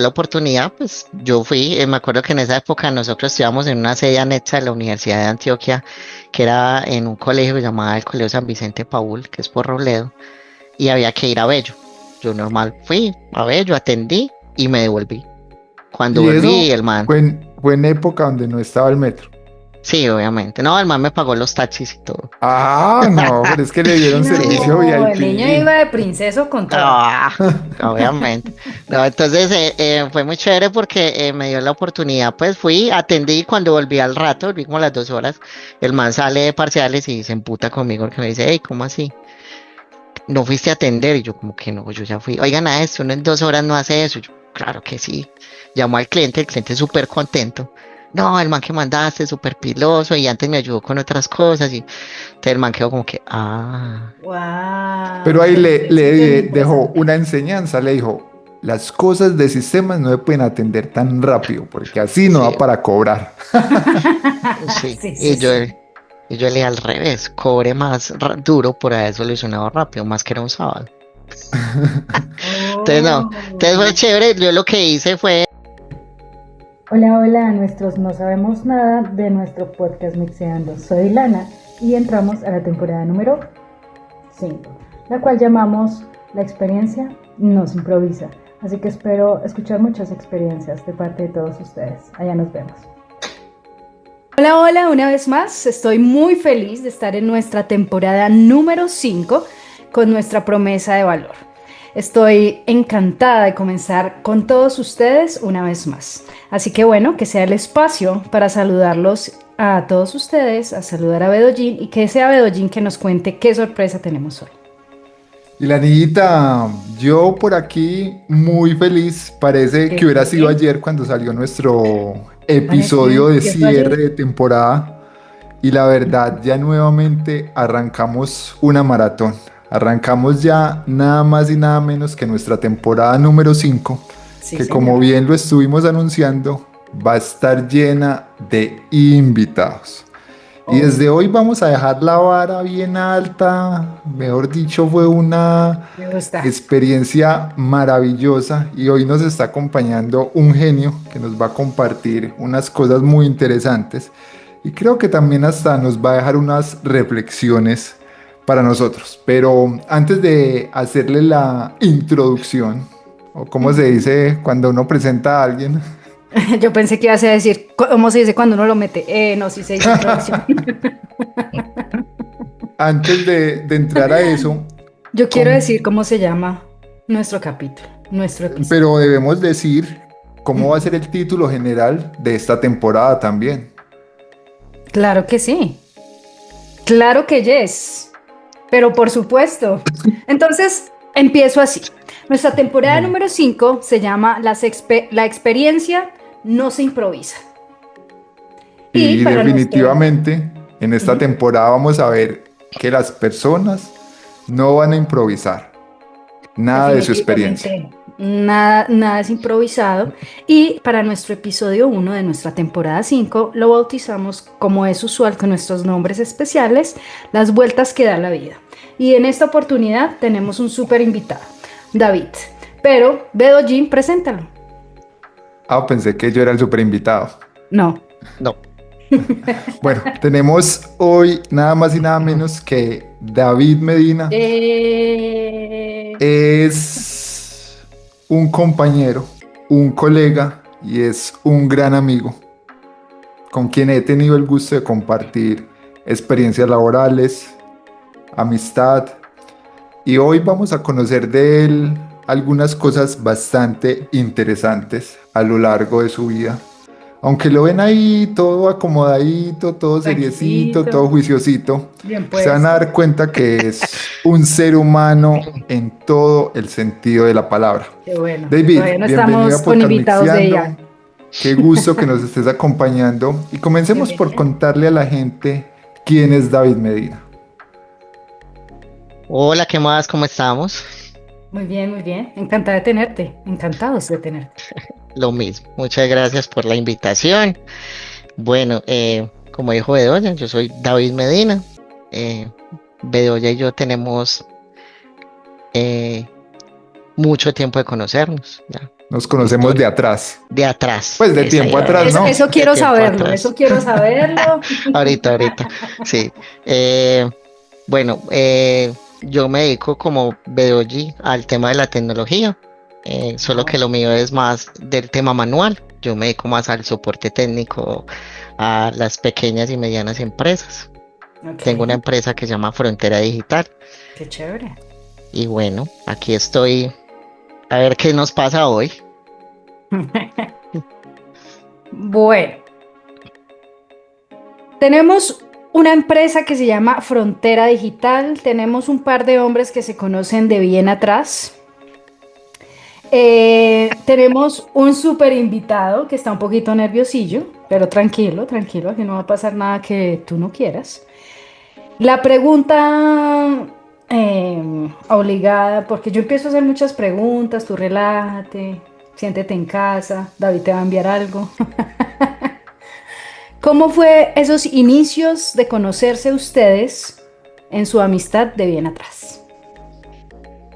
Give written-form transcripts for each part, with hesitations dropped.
la oportunidad, pues yo fui, me acuerdo que en esa época nosotros estudiamos en una sede anexa de la Universidad de Antioquia, que era en un colegio llamado el Colegio San Vicente Paúl, que es por Robledo, y había que ir a Bello. Yo normal fui a Bello, atendí y me devolví. Cuando Y volví, eso el man, fue en época donde no estaba el metro. sí, obviamente, no, el man me pagó los taxis y todo. Ah, no, pero es que le dieron Sí, sí. servicio No, el niño iba VIP. de princeso con toda. Ah, obviamente. No, entonces fue muy chévere porque me dio la oportunidad, pues fui, atendí cuando volví al rato, volví como a las 2 horas, el man sale de parciales y se emputa conmigo porque me dice, hey, ¿cómo así? ¿No fuiste a atender? Y yo como que no, yo ya fui. Oigan, a esto, uno en 2 horas no hace eso. Yo, claro que sí. Llamó al cliente, el cliente súper contento. No, el man que mandaste, súper piloso y antes me ayudó con otras cosas y entonces el man quedó como que, ah, Pero Wow, ahí pero es súper le dejó interesante. una enseñanza, le dijo, las cosas de sistemas no se pueden atender tan rápido, porque así no sí, da para cobrar. sí. Sí, sí, sí. Y yo le dije al revés, cobre más duro por haber solucionado rápido, más que era un sábado. Entonces no, entonces fue Oh. chévere, yo lo que hice fue, Hola, hola a nuestros no sabemos nada de nuestro podcast Mixeando. Soy Lana y entramos a la temporada número 5, la cual llamamos La experiencia no se improvisa. Así que espero escuchar muchas experiencias de parte de todos ustedes. Allá nos vemos. Hola, hola, una vez más. Estoy muy feliz de estar en nuestra temporada número 5 con nuestra promesa de valor. Estoy encantada de comenzar con todos ustedes una vez más. Así que bueno, que sea el espacio para saludarlos a todos ustedes, a saludar a Bedollín y que sea Bedollín que nos cuente qué sorpresa tenemos hoy. Y la niñita, yo por aquí muy feliz, parece que hubiera sido ¿Qué? ayer cuando salió nuestro Parece episodio de que fue cierre ayer. de temporada y la verdad ya nuevamente arrancamos una maratón. Arrancamos ya nada más y nada menos que nuestra temporada número 5, Sí, que como señor. bien lo estuvimos anunciando, va a estar llena de invitados. Y Oh, desde hoy vamos a dejar la vara bien alta. Mejor dicho, fue una me gusta. experiencia maravillosa y hoy nos está acompañando un genio que nos va a compartir unas cosas muy interesantes y creo que también hasta nos va a dejar unas reflexiones para nosotros. Pero antes de hacerle la introducción, o como se Ujú. dice cuando uno presenta a alguien, Yo pensé que ibas a decir, ¿cómo se dice cuando uno lo mete? No, sí se dice introducción. antes de entrar a eso, Yo quiero ¿cómo- decir cómo se llama nuestro capítulo, nuestro episodio. pero debemos decir cómo va a ser Ujú. el título general de esta temporada también. Claro que sí, claro que yes, pero por supuesto. Entonces, empiezo así. Nuestra temporada Bueno, número 5 se llama La experiencia no se improvisa. Y y para nuestro... definitivamente en esta Ujú. temporada vamos a ver que las personas no van a improvisar nada de su experiencia. Definitivamente, nada, nada es improvisado. Y para nuestro episodio 1 de nuestra temporada 5 lo bautizamos, como es usual con nuestros nombres especiales, las vueltas que da la vida. Y en esta oportunidad tenemos un súper invitado, David. Pero, Bedollín, preséntalo. Ah, pensé que yo era el super invitado. No. no, Bueno, tenemos hoy nada más y nada menos que David Medina. Eh, Es un compañero, un colega y es un gran amigo con quien he tenido el gusto de compartir experiencias laborales, amistad y hoy vamos a conocer de él algunas cosas bastante interesantes a lo largo de su vida. Aunque lo ven ahí todo acomodadito, todo seriecito, todo tranquilito, juiciosito, bien se van a puesto. dar cuenta que es un ser humano en todo el sentido de la palabra. Qué bueno. David, Todavía no bienvenido estamos a con Podcast invitados de Mixeando. ella. Qué gusto que nos estés acompañando. Y comencemos por Bienvenida. contarle a la gente quién es David Medina. hola, ¿qué más? ¿Cómo estamos? Muy bien, muy bien. Encantada de tenerte. Encantados de tenerte. Lo mismo, muchas gracias por la invitación. Bueno, como dijo Bedoya, yo soy David Medina. Eh, Bedoya y yo tenemos eh, mucho tiempo de conocernos, ya. Nos conocemos de Historia. atrás. De atrás. Pues de Esa tiempo iba a atrás, decir. ¿no? Eso De quiero tiempo saberlo, atrás. eso quiero saberlo. Ahorita. Sí. Bueno, yo me dedico como Bedoji al tema de la tecnología, solo que lo mío es más del tema manual. Yo me dedico más al soporte técnico a las pequeñas y medianas empresas. Ok, Tengo una empresa que se llama Frontera Digital qué chévere. y bueno, aquí estoy a ver qué nos pasa hoy. Bueno, tenemos una empresa que se llama Frontera Digital, tenemos un par de hombres que se conocen de bien atrás. Tenemos un súper invitado que está un poquito nerviosillo, pero tranquilo, tranquilo, aquí no va a pasar nada que tú no quieras. La pregunta obligada, porque yo empiezo a hacer muchas preguntas, tú relájate, siéntete en casa, David te va a enviar algo. ¿Cómo fue esos inicios de conocerse ustedes en su amistad de bien atrás?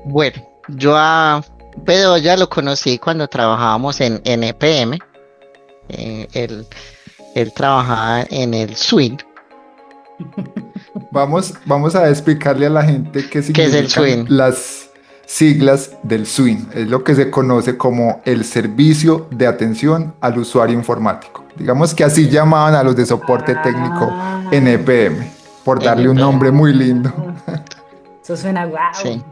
Bueno, yo a Bedoya lo conocí cuando trabajábamos en EPM. Él trabajaba en el swing. Vamos a explicarle a la gente qué ¿Qué es el significan swing? las siglas del SWIN. Es lo que se conoce como el Servicio de Atención al Usuario Informático. Digamos que así llamaban a los de soporte técnico en Ah, EPM, por darle un NPM. nombre muy lindo. eso suena guau. Sí.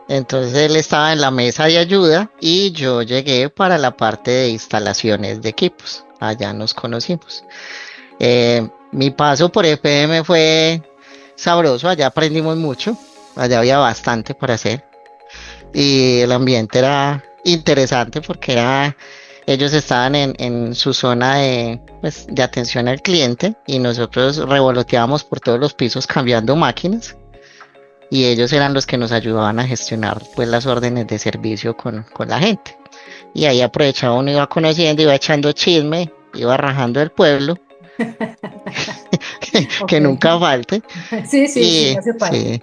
Entonces él estaba en la mesa de ayuda y yo llegué para la parte de instalaciones de equipos. Allá nos conocimos. Mi paso por EPM fue sabroso, allá aprendimos mucho, allá había bastante para hacer y el ambiente era interesante porque ellos estaban en su zona pues, de atención al cliente y nosotros revoloteábamos por todos los pisos cambiando máquinas y ellos eran los que nos ayudaban a gestionar pues las órdenes de servicio con la gente. Y ahí aprovechaba uno, iba conociendo, iba echando chisme, iba rajando el pueblo, Ok. que nunca falte. Sí, Y hace parte. sí,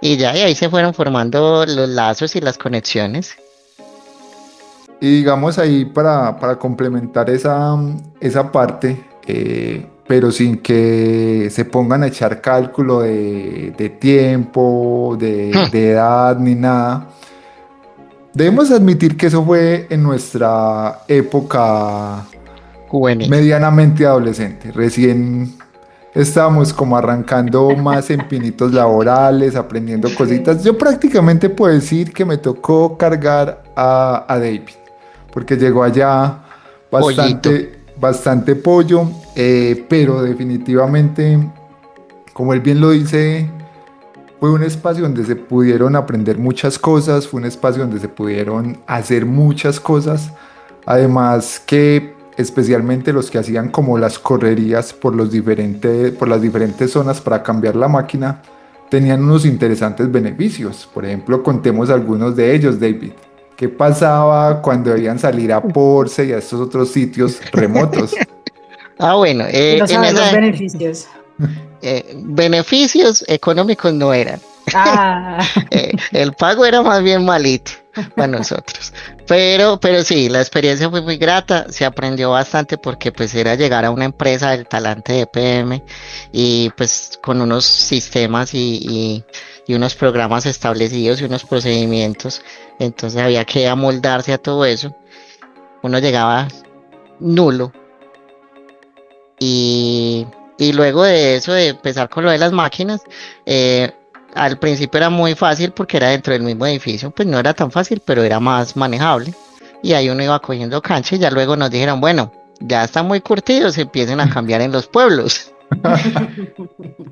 y ya, y ahí se fueron formando los lazos y las conexiones. Y digamos ahí para complementar esa parte, pero sin que se pongan a echar cálculo de tiempo, de edad ni nada, debemos admitir que eso fue en nuestra época Juvenil. medianamente adolescente. Recién estábamos como arrancando más en pinitos laborales, aprendiendo cositas. Yo prácticamente puedo decir que me tocó cargar a David, porque llegó allá Pollito. bastante pollo, pero definitivamente, como él bien lo dice, fue un espacio donde se pudieron aprender muchas cosas, fue un espacio donde se pudieron hacer muchas cosas. Además que especialmente los que hacían como las correrías por las diferentes zonas para cambiar la máquina, tenían unos interesantes beneficios. Por ejemplo, contemos algunos de ellos, David. ¿Qué pasaba cuando debían salir a Porce y a estos otros sitios remotos? Bueno, Quiero en saber los esa beneficios. beneficios económicos no eran. Ah, El pago era más bien malito para nosotros. Pero sí, la experiencia fue muy grata, se aprendió bastante porque pues era llegar a una empresa del talante de EPM y pues con unos sistemas y unos programas establecidos y unos procedimientos. Entonces había que amoldarse a todo eso. Uno llegaba nulo y luego de eso, de empezar con lo de las máquinas, al principio era muy fácil porque era dentro del mismo edificio, pues no era tan fácil, pero era más manejable. Y ahí uno iba cogiendo cancha y ya luego nos dijeron, bueno, ya están muy curtidos, empiecen a cambiar en los pueblos.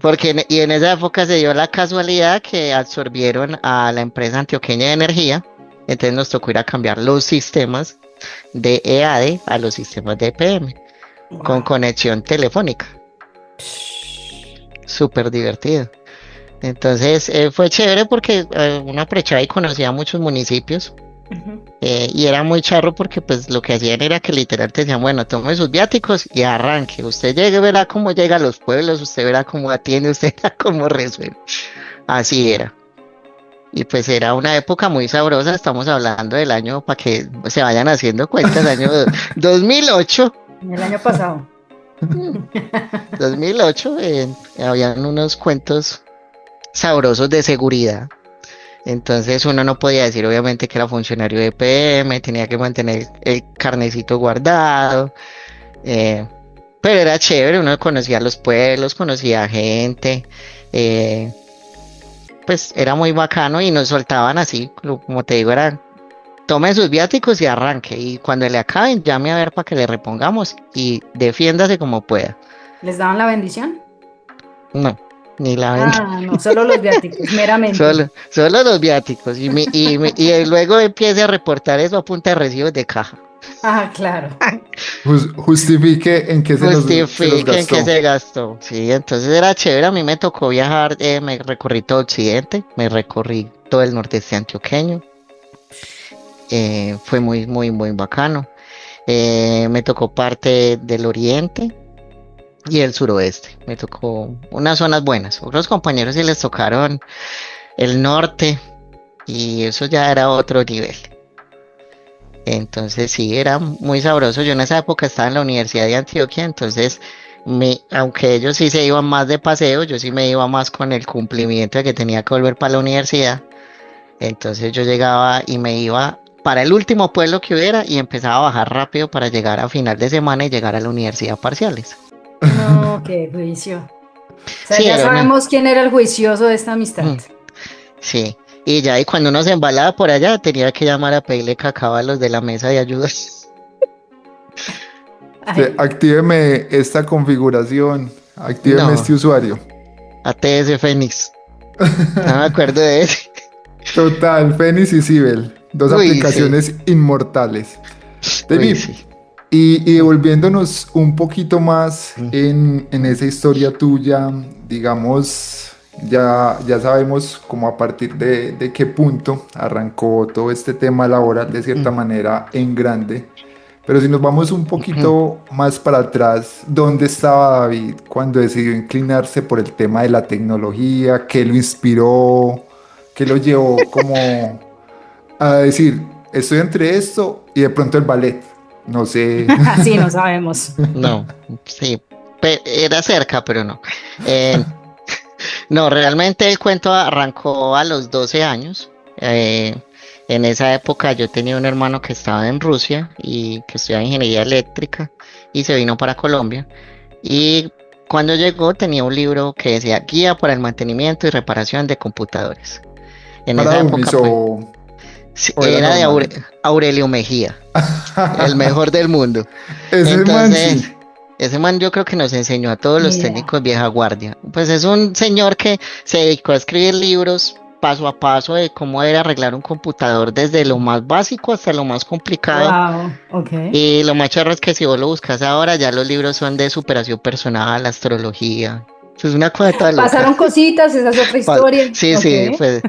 Porque y en esa época se dio la casualidad que absorbieron a la empresa antioqueña de energía, entonces nos tocó ir a cambiar los sistemas de EAD a los sistemas de EPM con conexión telefónica. Súper divertido. Entonces fue chévere porque uno aprovechaba y conocía muchos municipios y era muy charro porque pues lo que hacían era que literal te decían, bueno, tome sus viáticos y arranque, usted llegue, verá cómo llega a los pueblos, usted verá cómo atiende, usted verá cómo resuelve. Así era. Y pues era una época muy sabrosa, estamos hablando del año, para que se vayan haciendo cuentas, año 2008. El año pasado. 2008, habían unos cuentos sabrosos de seguridad. Entonces uno no podía decir obviamente que era funcionario de PM, tenía que mantener el carnecito guardado, eh, pero era chévere, uno conocía los pueblos, conocía gente, eh, pues era muy bacano y nos soltaban así, como te digo, era tome sus viáticos y arranque, y cuando le acaben llame a ver para que le repongamos y defiéndase como pueda. ¿Les daban la bendición? No, ni la venta. Ah, no, solo los viáticos, meramente. Solo los viáticos. Y luego empiece a reportar eso a punta de recibos de caja. Ah, claro. Justifique en qué se los Justifiquen gastó. que se gastó. Sí, entonces era chévere. A mí me tocó viajar, me recorrí todo Occidente, me recorrí todo el nordeste antioqueño. Fue muy, muy, muy bacano. Me tocó parte del oriente y el suroeste. Me tocó unas zonas buenas. Otros compañeros sí les tocaron el norte y eso ya era otro nivel. Entonces sí, era muy sabroso. Yo en esa época estaba en la Universidad de Antioquia, entonces aunque ellos sí se iban más de paseo, yo sí me iba más con el cumplimiento de que tenía que volver para la universidad. Entonces yo llegaba y me iba para el último pueblo que hubiera y empezaba a bajar rápido para llegar a final de semana y llegar a la universidad parciales. No, qué juicio. O sea, Sí, ya era una... sabemos quién era el juicioso de esta amistad. Sí, y ya y cuando uno se embalaba por allá tenía que llamar a pedirle cacao a los de la mesa de ayuda. Ay, Actíveme esta configuración, actíveme No, este usuario. ATS Fénix, no me acuerdo de ese. Total, Fénix y Sibel, dos Uy, sí, aplicaciones inmortales. uy, David, sí. y devolviéndonos un poquito más Mm, en esa historia tuya, digamos, ya sabemos como a partir de qué punto arrancó todo este tema laboral de cierta mm, manera en grande. Pero si nos vamos un mm. poquito más para atrás, ¿dónde estaba David cuando decidió inclinarse por el tema de la tecnología? ¿Qué lo inspiró? ¿Qué lo llevó como a decir, estoy entre esto y de pronto el ballet? No sé. sí, no sabemos. No, sí, era cerca, pero no. Eh, no, realmente el cuento arrancó a los 12 años. En esa época yo tenía un hermano que estaba en Rusia y que estudiaba ingeniería eléctrica y se vino para Colombia. Y cuando llegó tenía un libro que decía Guía para el mantenimiento y reparación de computadores. En ¿Para esa época, dummies pues, sí, o era era de normal? Aurelio Mejía, el mejor del mundo. Ese man Entonces, sí. ese man yo creo que nos enseñó a todos Ni los idea. técnicos vieja guardia. Pues es un señor que se dedicó a escribir libros paso a paso de cómo era arreglar un computador desde lo más básico hasta lo más complicado. Wow, ok. Y lo más charro es que si vos lo buscas ahora, ya los libros son de superación personal, astrología. Eso es una cosa toda loca. Pasaron cositas, esa es otra historia. Sí, Ok. sí, pues,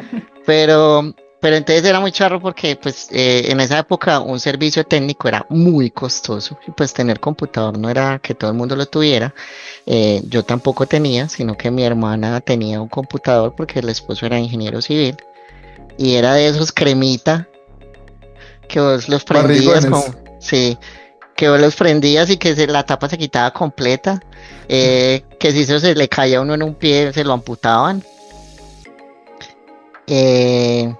pero, pero entonces era muy charro porque pues en esa época un servicio técnico era muy costoso y pues tener computador no era que todo el mundo lo tuviera. Yo tampoco tenía, sino que mi hermana tenía un computador porque el esposo era ingeniero civil y era de esos cremita que vos los prendías Barrigones. con, sí, que vos los prendías y que la tapa se quitaba completa, que si eso se le caía a uno en un pie se lo amputaban. Eh,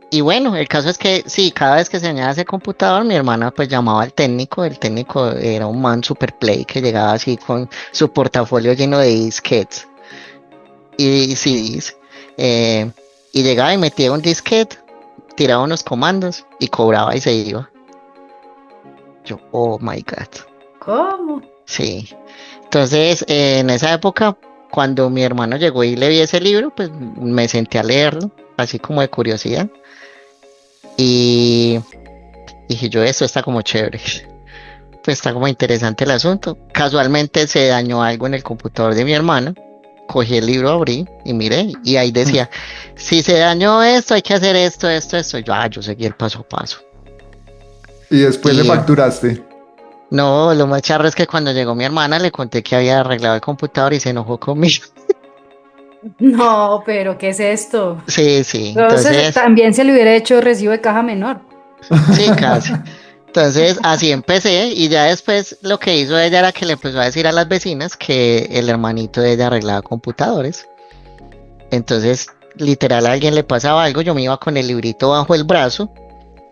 y bueno, el caso es que sí, cada vez que se dañaba ese computador, mi hermana pues llamaba al técnico, el técnico era un man super play que llegaba así con su portafolio lleno de disquetes y CDs, y llegaba y metía un disquete, tiraba unos comandos y cobraba y se iba. Yo, oh my God, ¿Cómo? sí. Entonces, en esa época, cuando mi hermano llegó y le vi ese libro, pues me senté a leerlo, así como de curiosidad. Y dije yo, esto está como chévere, pues está como interesante el asunto. Casualmente se dañó algo en el computador de mi hermana, cogí el libro, abrí y miré, y ahí decía, si se dañó esto, hay que hacer esto, esto, esto. Yo seguí el paso a paso. Y después le Y facturaste. no, lo más charro es que cuando llegó mi hermana le conté que había arreglado el computador y se enojó conmigo. No, pero ¿qué es esto? Sí, sí, Entonces entonces, también se le hubiera hecho recibo de caja menor. sí, casi. Entonces, así empecé y ya después lo que hizo ella era que le empezó a decir a las vecinas que el hermanito de ella arreglaba computadores. Entonces, literal, a alguien le pasaba algo, yo me iba con el librito bajo el brazo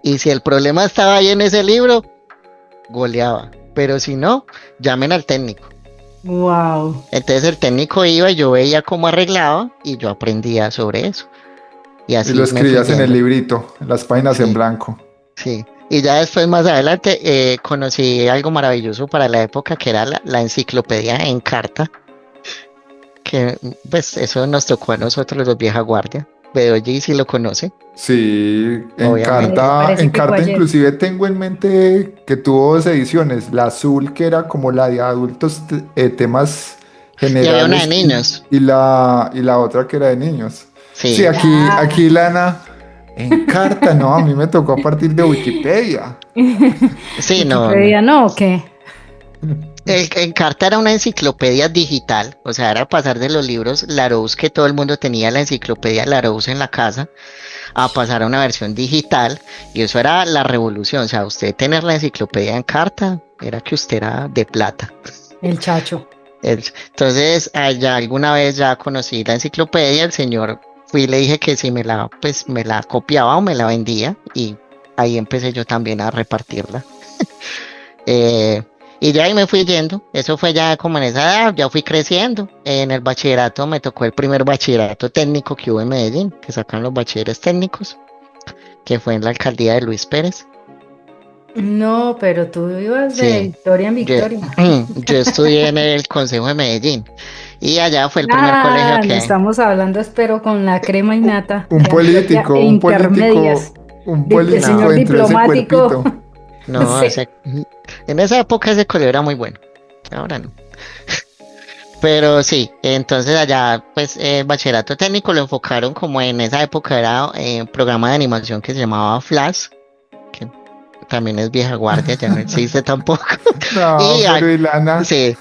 y si el problema estaba ahí en ese libro, goleaba. Pero si no, llamen al técnico. Wow. Entonces el técnico iba y yo veía cómo arreglaba y yo aprendía sobre eso. Y Y lo así me fui escribías en el yendo. librito, en las páginas en Sí, blanco. sí. Y ya después, más adelante, conocí algo maravilloso para la época que era la enciclopedia en carta, que pues eso nos tocó a nosotros los vieja guardia. Bedoyi si lo conoce, Sí, obviamente. Parece En que fue carta ayer. inclusive tengo en mente que tuvo dos ediciones, la azul que era como la de adultos, temas Y había una de generales niños. y la otra que era de niños. Sí, Sí, aquí Lana, en carta, no, a mí me tocó a partir de Wikipedia. sí, no, no. Wikipedia, ¿no? ¿O qué? En carta era una enciclopedia digital, o sea, era pasar de los libros Larousse que todo el mundo tenía la enciclopedia Larousse en la casa a pasar a una versión digital y eso era la revolución, o sea, usted tener la enciclopedia en carta era que usted era de plata. El chacho. Entonces, allá alguna vez ya conocí la enciclopedia, el señor fui y le dije que si me la, pues, me la copiaba o me la vendía y ahí empecé yo también a repartirla. Eh, y ya ahí me fui yendo, eso fue ya como en esa edad, ya fui creciendo. En el bachillerato me tocó el primer bachillerato técnico que hubo en Medellín, que sacan los bachilleres técnicos, que fue en la alcaldía de Luis Pérez. No, pero tú ibas de Sí, victoria en yo, victoria. yo estudié en el Consejo de Medellín y allá fue el primer colegio Ah, no que, estamos hablando, espero, con la crema innata Un de Antioquia e intermedias. un El político no, señor dentro de ese diplomático. cuerpito. no, Sí. en esa época ese colegio era muy bueno, ahora no. Pero sí, entonces allá pues bachillerato técnico lo enfocaron como en esa época era un programa de animación que se llamaba Flash, que también es vieja guardia, ya no existe tampoco. No, Y pero Ilana, sí,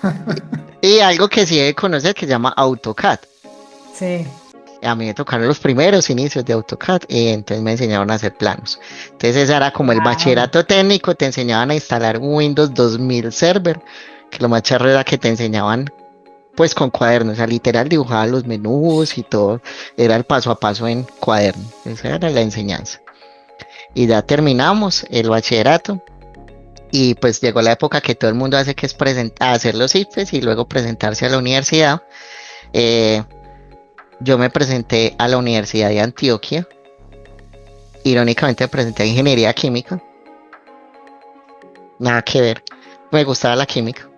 y algo que sí debe conocer que se llama AutoCAD. Sí. A mí me tocaron los primeros inicios de AutoCAD y entonces me enseñaron a hacer planos. Entonces ese era como el Wow. bachillerato técnico, te enseñaban a instalar un Windows 2000 Server, que lo más charro era que te enseñaban pues con cuadernos, o sea, literal dibujaba los menús y todo, era el paso a paso en cuaderno, esa era la enseñanza. Y ya terminamos el bachillerato y pues llegó la época que todo el mundo hace que es hacer los IFES y luego presentarse a la universidad. Eh, yo me presenté a la Universidad de Antioquia, irónicamente me presenté a Ingeniería Química, nada que ver, me gustaba la química.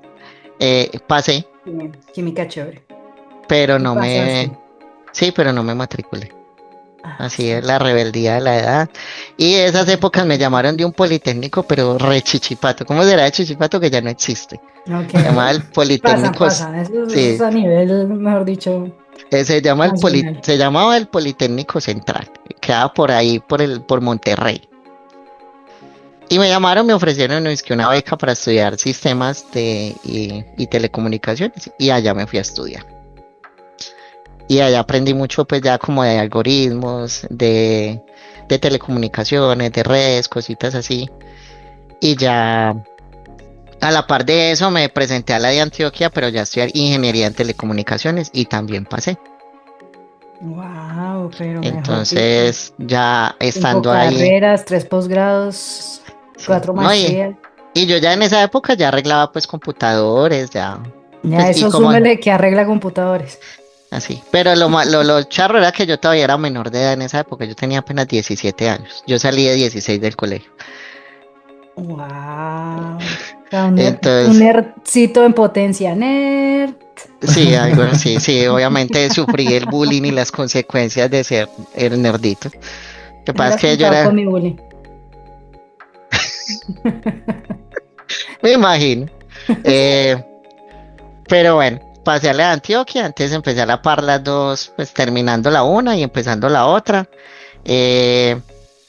Pasé, Bien. Química chévere. pero Y no me, pasaste. sí, pero no me matriculé. Ah, Así está es la rebeldía de la edad. Y esas épocas me llamaron de un politécnico, pero re chichipato. ¿Cómo será de chichipato que ya no existe? bien. Ok. Se llama el Pasan, Politécnico, pasan. Eso es sí, a nivel, mejor dicho, nacional. se llamaba el Politécnico Central. Quedaba por ahí, por Monterrey. Y me llamaron, me ofrecieron es que una beca para estudiar sistemas y telecomunicaciones. Y allá me fui a estudiar. Y allá aprendí mucho, pues ya como de algoritmos, de telecomunicaciones, de redes, cositas así. Y ya a la par de eso me presenté a la de Antioquia, pero ya estudiar ingeniería en telecomunicaciones y también pasé. Wow, pero mejor dicho. Entonces ya 5 estando ahí, carreras, 3 posgrados, sí, 4 no, maestrías. y yo ya en esa época ya arreglaba pues computadores, ya, Ya pues y eso como súmele que arregla computadores. así. Pero lo charro era que yo todavía era menor de edad en esa época, yo tenía apenas 17 años, yo salí de 16 del colegio. Wow. Un Entonces, nerdcito en potencia. Nerd. sí, algo así, sí, obviamente sufrí el bullying y las consecuencias de ser el nerdito. Lo que Me pasa es hubieras que yo contado con era, mi bullying. me imagino. Eh, pero bueno, pasé a la de Antioquia, antes empecé a la par las dos, pues terminando la una y empezando la otra. Eh,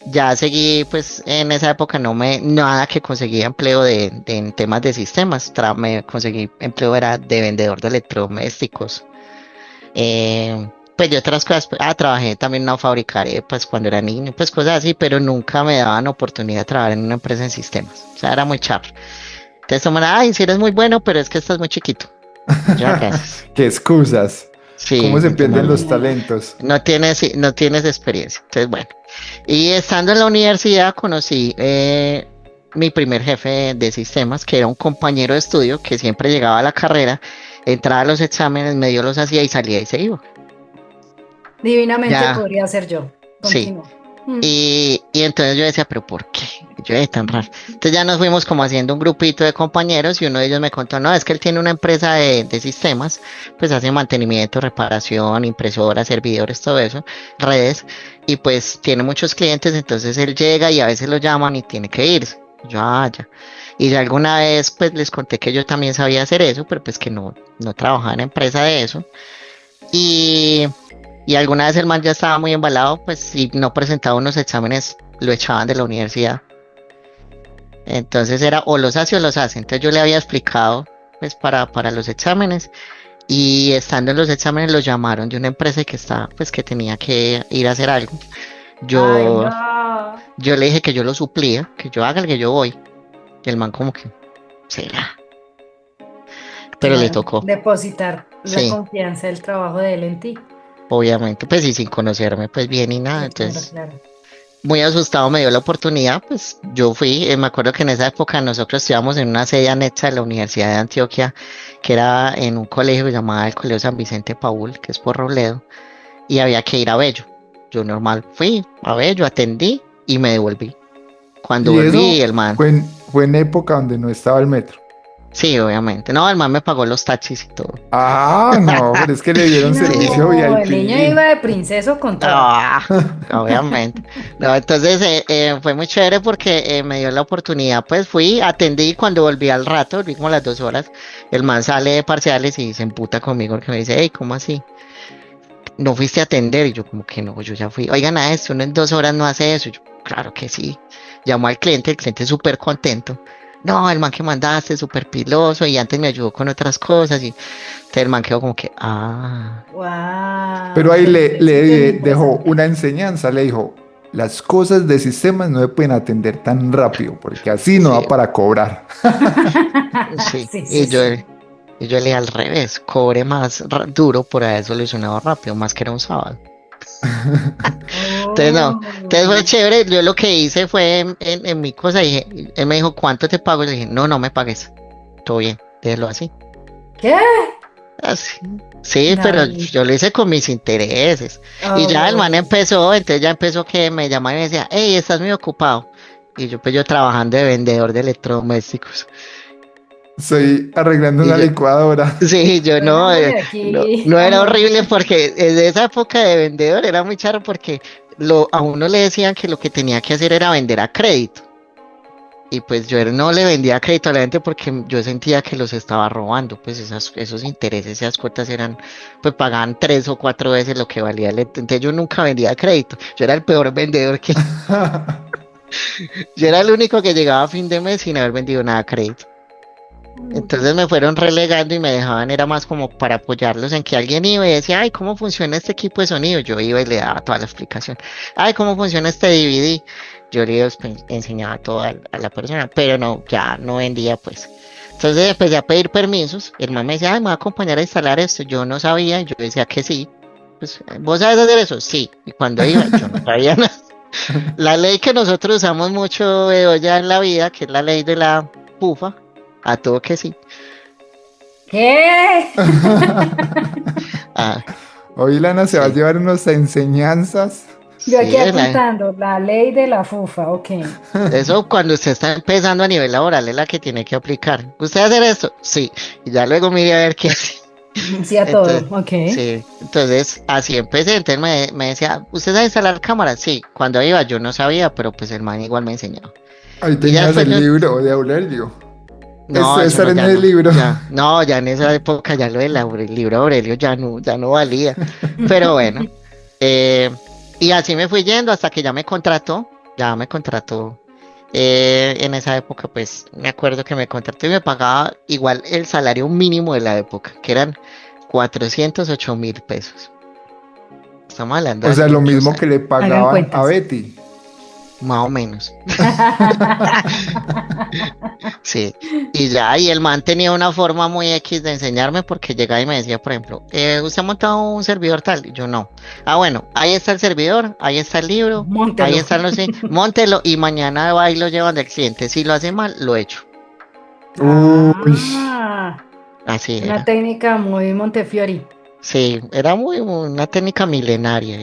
ya seguí, pues en esa época nada que conseguía empleo en temas de sistemas, me conseguí empleo era de vendedor de electrodomésticos. Pues de otras cosas, trabajé también en una fábrica de arepas cuando era niño, pues cosas así, pero nunca me daban oportunidad de trabajar en una empresa en sistemas. O sea, era muy charro. Entonces, como, ay, sí eres muy bueno, pero es que estás muy chiquito. Ya, gracias. Qué excusas. ¿Cómo Sí, se entonces pierden no, los talentos? no tienes experiencia. Entonces, bueno. Y estando en la universidad conocí mi primer jefe de sistemas, que era un compañero de estudio que siempre llegaba a la carrera, entraba a los exámenes, medio los hacía y salía y se iba. Divinamente Ya, podría ser yo. sí. Continúo. Mm. Y entonces yo decía, pero ¿por qué? Yo tan raro. Entonces ya nos fuimos como haciendo un grupito de compañeros y uno de ellos me contó, no, es que él tiene una empresa de sistemas, pues hace mantenimiento, reparación, impresoras, servidores, todo eso, redes, y pues tiene muchos clientes, entonces él llega y a veces lo llaman y tiene que irse. Yo, ya. Y ya alguna vez pues les conté que yo también sabía hacer eso, pero pues que no trabajaba en empresa de eso. Y y alguna vez el man ya estaba muy embalado, pues si no presentaba unos exámenes, lo echaban de la universidad. Entonces era o los hace o los hace. Entonces yo le había explicado, pues para los exámenes. Y estando en los exámenes los llamaron de una empresa que está, pues que tenía que ir a hacer algo. Ay, Yo, no. yo le dije que yo lo suplía, que yo haga el que yo voy. Y el man como que, será. Pero le Claro, tocó, depositar la sí, confianza del trabajo de él en ti. obviamente. Pues y sin conocerme, pues bien y nada. Sí, claro, Entonces claro. muy asustado me dio la oportunidad, pues yo fui, me acuerdo que en esa época nosotros estudiamos en una sede anexa de la Universidad de Antioquia, que era en un colegio llamado el Colegio San Vicente Paul, que es por Robledo, y había que ir a Bello. Yo normal fui a Bello, atendí y me devolví. Cuando Y volví, eso el man, fue en época donde no estaba el metro. sí, obviamente, no, el man me pagó los taxis y todo. Ah, no, pero es que le dieron Sí. servicio No, el niño VIP. iba de princeso con toda. Ah, obviamente. No, entonces fue muy chévere porque me dio la oportunidad, pues fui, atendí y cuando volví al rato, volví como a las 2 horas, el man sale de parciales y se emputa conmigo porque me dice, hey, ¿cómo así? ¿No fuiste a atender? Y yo como que no, yo ya fui. Oigan, a esto, uno en 2 horas no hace eso. Y yo, claro que sí. Llamó al cliente, el cliente súper contento. No, el man que mandaste, súper piloso y antes me ayudó con otras cosas y entonces el man quedó como que, Pero Wow, ahí pero le, es súper le dejó interesante. una enseñanza, le dijo, las cosas de sistemas no se pueden atender tan rápido, porque así no sí, va para cobrar. sí. Sí, sí, sí. Y yo le dije al revés, cobre más duro por haber solucionado rápido, más que era un sábado. Entonces no, entonces fue Oh, chévere, yo lo que hice fue en mi cosa, dije, él me dijo, ¿cuánto te pago? Y le dije, no me pagues, todo bien, déjelo así. ¿qué? Así. Sí, pero David. yo lo hice con mis intereses. Y ya el man Oh, empezó, entonces ya empezó que me llamaba y me decía, hey, estás muy ocupado. Y yo pues yo trabajando de vendedor de electrodomésticos. Estoy arreglando Y una yo, licuadora. sí, yo estoy no, dándole aquí no a era los... horrible porque de esa época de vendedor era muy charro porque a uno le decían que lo que tenía que hacer era vender a crédito. Y pues yo no le vendía a crédito a la gente porque yo sentía que los estaba robando. Pues esos intereses, esas cuotas eran, pues pagaban 3 o 4 veces lo que valía el. Entonces yo nunca vendía a crédito. Yo era el peor vendedor que. Yo era el único que llegaba a fin de mes sin haber vendido nada a crédito. Entonces me fueron relegando y me dejaban, era más como para apoyarlos en que alguien iba y decía, ay, ¿cómo funciona este equipo de sonido? Yo iba y le daba toda la explicación. Ay, ¿cómo funciona este DVD? Yo le enseñaba todo a la persona, pero no, ya no vendía pues. Entonces empecé a pedir permisos, el man me decía, ay, me va a acompañar a instalar esto. Yo no sabía, y yo decía que sí. Pues, ¿vos sabes hacer eso? Sí. Y cuando iba, yo no sabía nada. La ley que nosotros usamos mucho ya en la vida, que es la ley de la pufa, a todo que sí. ¿Qué? Ah, Hoy Lana se va a sí, llevar unas enseñanzas. Yo sí, aquí apuntando la ley de la FUFA, ok. eso cuando usted está empezando a nivel laboral es la que tiene que aplicar. ¿Usted hacer esto? Sí, y ya luego mire a ver qué hace. Sí a todo, Entonces, ok. sí, entonces así empecé, entonces me decía, ¿usted sabe instalar cámaras? Sí, cuando iba yo no sabía, pero pues el man igual me enseñaba. Ahí Y ya tenías después el yo, libro de Aurelio. Esto no, debe eso estar no, en ya el no, libro. ya en esa época ya lo del libro Aurelio ya no valía. Pero bueno, eh, y así me fui yendo hasta que ya me contrató. En esa época, pues me acuerdo que me contrató y me pagaba igual el salario mínimo de la época, que eran 408.000 pesos. estamos hablando O de sea, hace lo muchos mismo que años, le Hagan pagaban a cuentas. Betty. más o menos. Sí, y ya, y el man tenía una forma muy X de enseñarme porque llegaba y me decía, por ejemplo, ¿usted ha montado un servidor tal? Y yo no. Ah, bueno, ahí está el servidor, ahí está el libro, ahí Móntelo. están los... sí, móntelo y mañana va y lo llevan del cliente. Si lo hace mal, lo echo. Uy, Ah, Así una era. técnica muy Montefiori. Sí, era una técnica milenaria,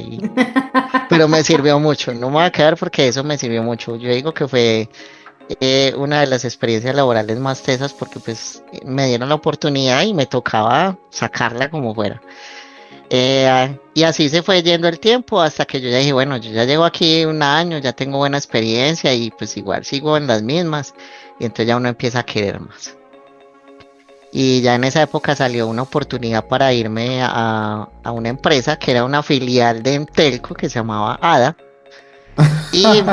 pero me sirvió mucho. No me voy a quedar porque eso me sirvió mucho. Yo digo que fue una de las experiencias laborales más tesas porque pues me dieron la oportunidad y me tocaba sacarla como fuera. Y así se fue yendo el tiempo hasta que yo ya dije, bueno, yo ya llevo aquí un año, ya tengo buena experiencia y pues igual sigo en las mismas y entonces ya uno empieza a querer más. Y ya en esa época salió una oportunidad para irme a una empresa que era una filial de Entelco que se llamaba ADA. Y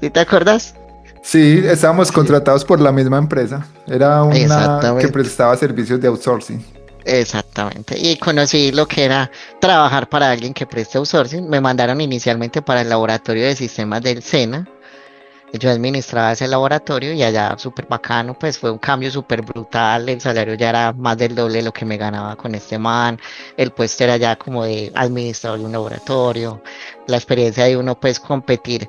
¿Sí te acuerdas? sí, estábamos Sí, contratados por la misma empresa. Era una que exactamente. prestaba servicios de outsourcing. Exactamente. Y conocí lo que era trabajar para alguien que preste outsourcing. Me mandaron inicialmente para el laboratorio de sistemas del SENA. Yo administraba ese laboratorio y allá súper bacano, pues fue un cambio súper brutal. El salario ya era más del doble de lo que me ganaba con este man. El puesto era ya como de administrador de un laboratorio. La experiencia de uno, pues competir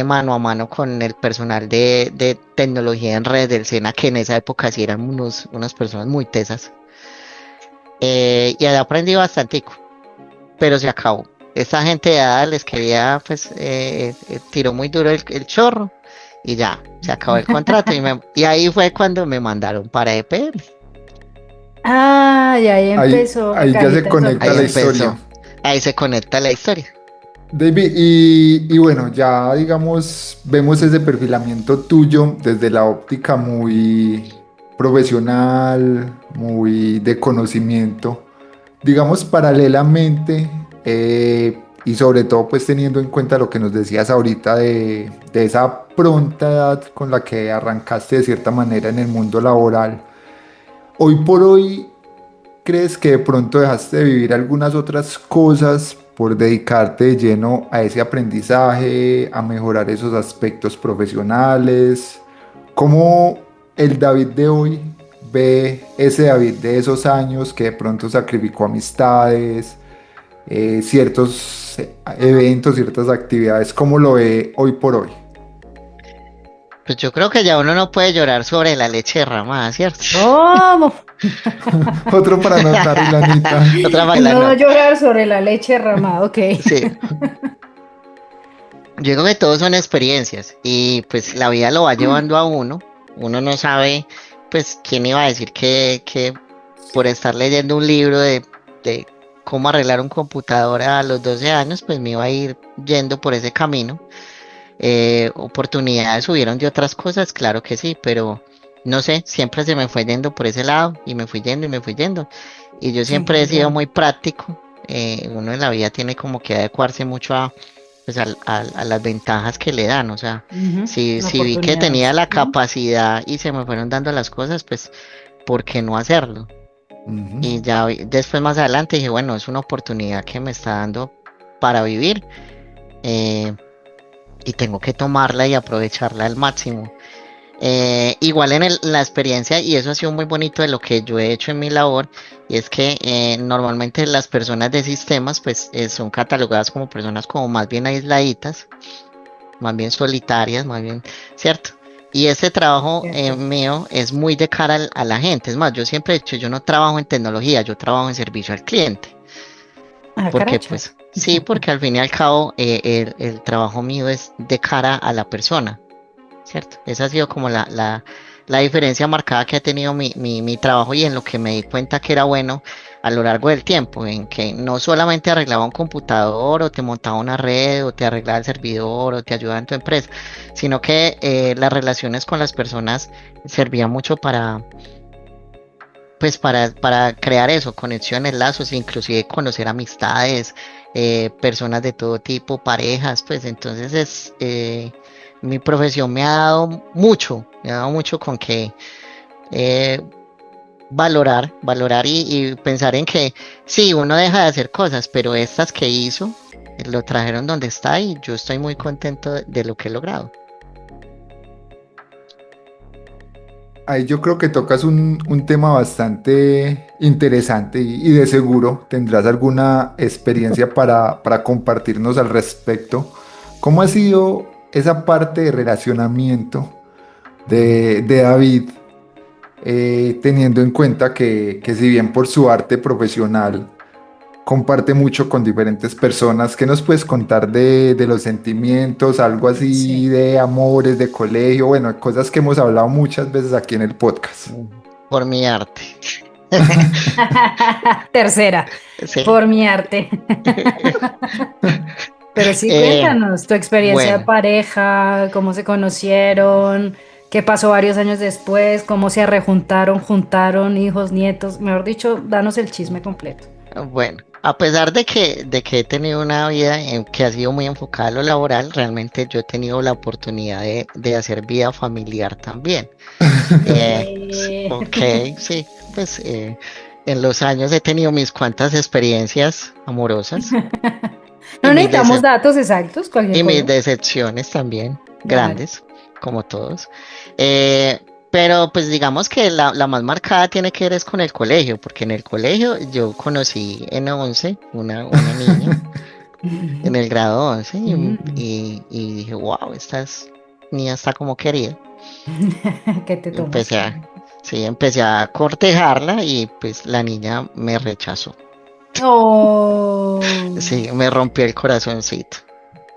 mano a mano con el personal de tecnología en redes del SENA, que en esa época sí eran unas personas muy tesas. Y allá aprendí bastante, pero se acabó. Esta gente de edad les quería, pues, tiró muy duro el chorro y ya, se acabó el contrato. Y ahí fue cuando me mandaron para EPM. Ah, y ahí Ahí, empezó ahí ya se cajita de conecta Ahí la sorpresas. historia. empezó, ahí se conecta la historia. David, y bueno, ya digamos, vemos ese perfilamiento tuyo desde la óptica muy profesional, muy de conocimiento. Digamos, paralelamente, y sobre todo pues teniendo en cuenta lo que nos decías ahorita de esa pronta edad con la que arrancaste de cierta manera en el mundo laboral, hoy por hoy, ¿crees que de pronto dejaste de vivir algunas otras cosas por dedicarte de lleno a ese aprendizaje, a mejorar esos aspectos profesionales? ¿Cómo el David de hoy ve ese David de esos años que de pronto sacrificó amistades, ciertos eventos, ciertas actividades? ¿Cómo lo ve hoy por hoy? Pues yo creo que ya uno no puede llorar sobre la leche derramada, ¿cierto? ¿Cómo? Otro para anotar, Ilanita. Otra baila, No no. llorar sobre la leche derramada, ok. Sí, yo creo que todos son experiencias y pues la vida lo va llevando a uno. Uno no sabe, pues, quién iba a decir que por estar leyendo un libro de cómo arreglar un computador a los 12 años, pues me iba a ir yendo por ese camino. Oportunidades hubieron de otras cosas, claro que sí, pero no sé, siempre se me fue yendo por ese lado y me fui yendo y me fui yendo. Y yo Sí, siempre he sido igual. muy práctico. Uno en la vida tiene como que adecuarse mucho pues a las ventajas que le dan. O sea, Ujú, si vi que tenía oportunidades. la Ujú. capacidad y se me fueron dando las cosas, pues, ¿por qué no hacerlo? Ujú. Y ya después más adelante dije, bueno, es una oportunidad que me está dando para vivir. eh, y tengo que tomarla y aprovecharla al máximo. Igual en la experiencia, y eso ha sido muy bonito de lo que yo he hecho en mi labor, y es que normalmente las personas de sistemas pues son catalogadas como personas como más bien aisladitas, más bien solitarias, más bien, ¿cierto? Y este trabajo Cierto. mío es muy de cara a la gente. Es más, yo siempre he dicho, yo no trabajo en tecnología, yo trabajo en servicio al cliente. Ah, Porque caracha. pues sí, porque al fin y al cabo el trabajo mío es de cara a la persona. ¿Cierto? Esa ha sido como la diferencia marcada que ha tenido mi trabajo y en lo que me di cuenta que era bueno a lo largo del tiempo, en que no solamente arreglaba un computador o te montaba una red o te arreglaba el servidor o te ayudaba en tu empresa, sino que las relaciones con las personas servían mucho pues para crear eso, conexiones, lazos, inclusive conocer amistades, personas de todo tipo, parejas, pues entonces mi profesión me ha dado mucho con que eh, valorar y pensar en que sí, uno deja de hacer cosas, pero estas que hizo lo trajeron donde está y yo estoy muy contento de lo que he logrado. Ahí yo creo que tocas un tema bastante interesante y de seguro tendrás alguna experiencia para compartirnos al respecto. ¿Cómo ha sido esa parte de relacionamiento de David, teniendo en cuenta que si bien por su arte profesional comparte mucho con diferentes personas? ¿Qué nos puedes contar de los sentimientos, algo así Sí. de amores, de colegio? Bueno, cosas que hemos hablado muchas veces aquí en el podcast. Por mi arte. Tercera, Sí. por mi arte. Pero sí, Eh, cuéntanos tu experiencia de bueno, pareja, cómo se conocieron, qué pasó varios años después, cómo se rejuntaron, juntaron hijos, nietos, mejor dicho, danos el chisme completo. bueno, a pesar de que he tenido una vida que ha sido muy enfocada a lo laboral, realmente yo he tenido la oportunidad de hacer vida familiar también. Ok, sí, pues en los años he tenido mis cuantas experiencias amorosas y No mis, necesitamos datos exactos, cualquier y mis cosa. decepciones también, Vale. grandes, como todos. Eh, pero pues digamos que la más marcada tiene que ver es con el colegio, porque en el colegio yo conocí en 11 una niña, en el grado 11, Mm. y dije, wow, niña está como querida. ¿Qué te Empecé tomaste? a, sí, empecé a cortejarla y pues la niña me rechazó. Oh, Sí, me rompió el corazoncito.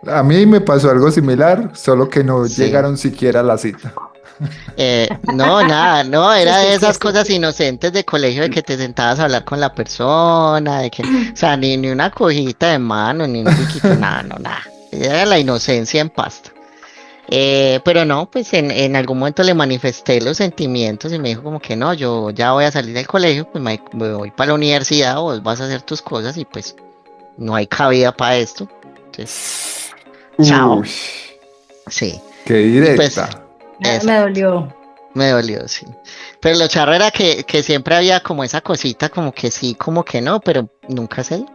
A mí me pasó algo similar, solo que no Sí. llegaron siquiera a la cita. No, nada, no, sí, era sí, de sí, esas sí, cosas sí. inocentes de colegio de que te sentabas a hablar con la persona, de que, o sea, ni una cogida de mano, ni un piquito, nada, no, nada. Era la inocencia en pasta. Pero no, pues en algún momento le manifesté los sentimientos y me dijo como que no, yo ya voy a salir del colegio, pues me voy para la universidad, vos vas a hacer tus cosas y pues no hay cabida para esto. Entonces, chao, Uy, sí. qué Y pues, directa. Me exacto. dolió. Me dolió, sí. Pero lo charro era que siempre había como esa cosita, como que sí, como que no, pero nunca se dio.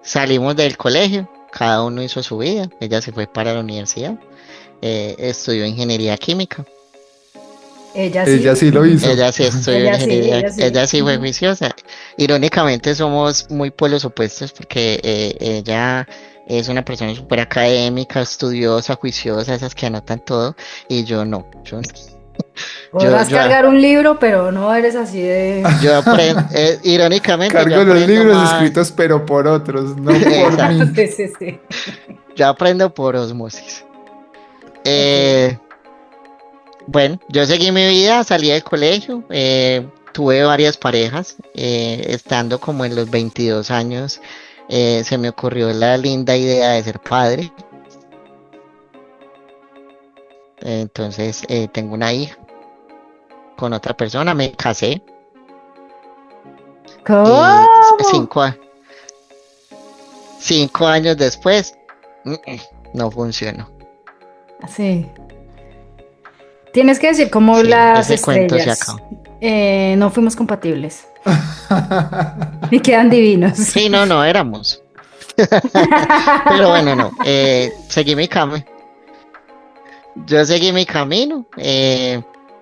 Salimos del colegio, cada uno hizo su vida. Ella se fue para la universidad, estudió ingeniería química. Ella Ella sí, sí lo hizo. Ella sí estudió ella sí, ingeniería, ella sí. ella sí fue Ujú. juiciosa. Irónicamente somos muy pueblos opuestos porque ella es una persona súper académica, estudiosa, juiciosa, esas que anotan todo, y yo no, yo, Podrás yo, cargar un libro, pero no eres así de... yo aprendo, irónicamente yo Cargo los aprendo libros más, escritos, pero por otros, no por exacto, mí. Sí, sí, sí. yo aprendo por osmosis. Ok. Eh, bueno, yo seguí mi vida, salí del colegio, tuve varias parejas, estando como en los 22 años, se me ocurrió la linda idea de ser padre. Entonces tengo una hija con otra persona, me casé y ¿Cómo? 5 años después no funcionó. Sí. Tienes que decir como Sí, las ese cuento se estrellas. acabó. No fuimos compatibles. Y quedan divinos. Sí, no, no éramos. Pero bueno, no, seguí mi camino. Yo seguí mi camino.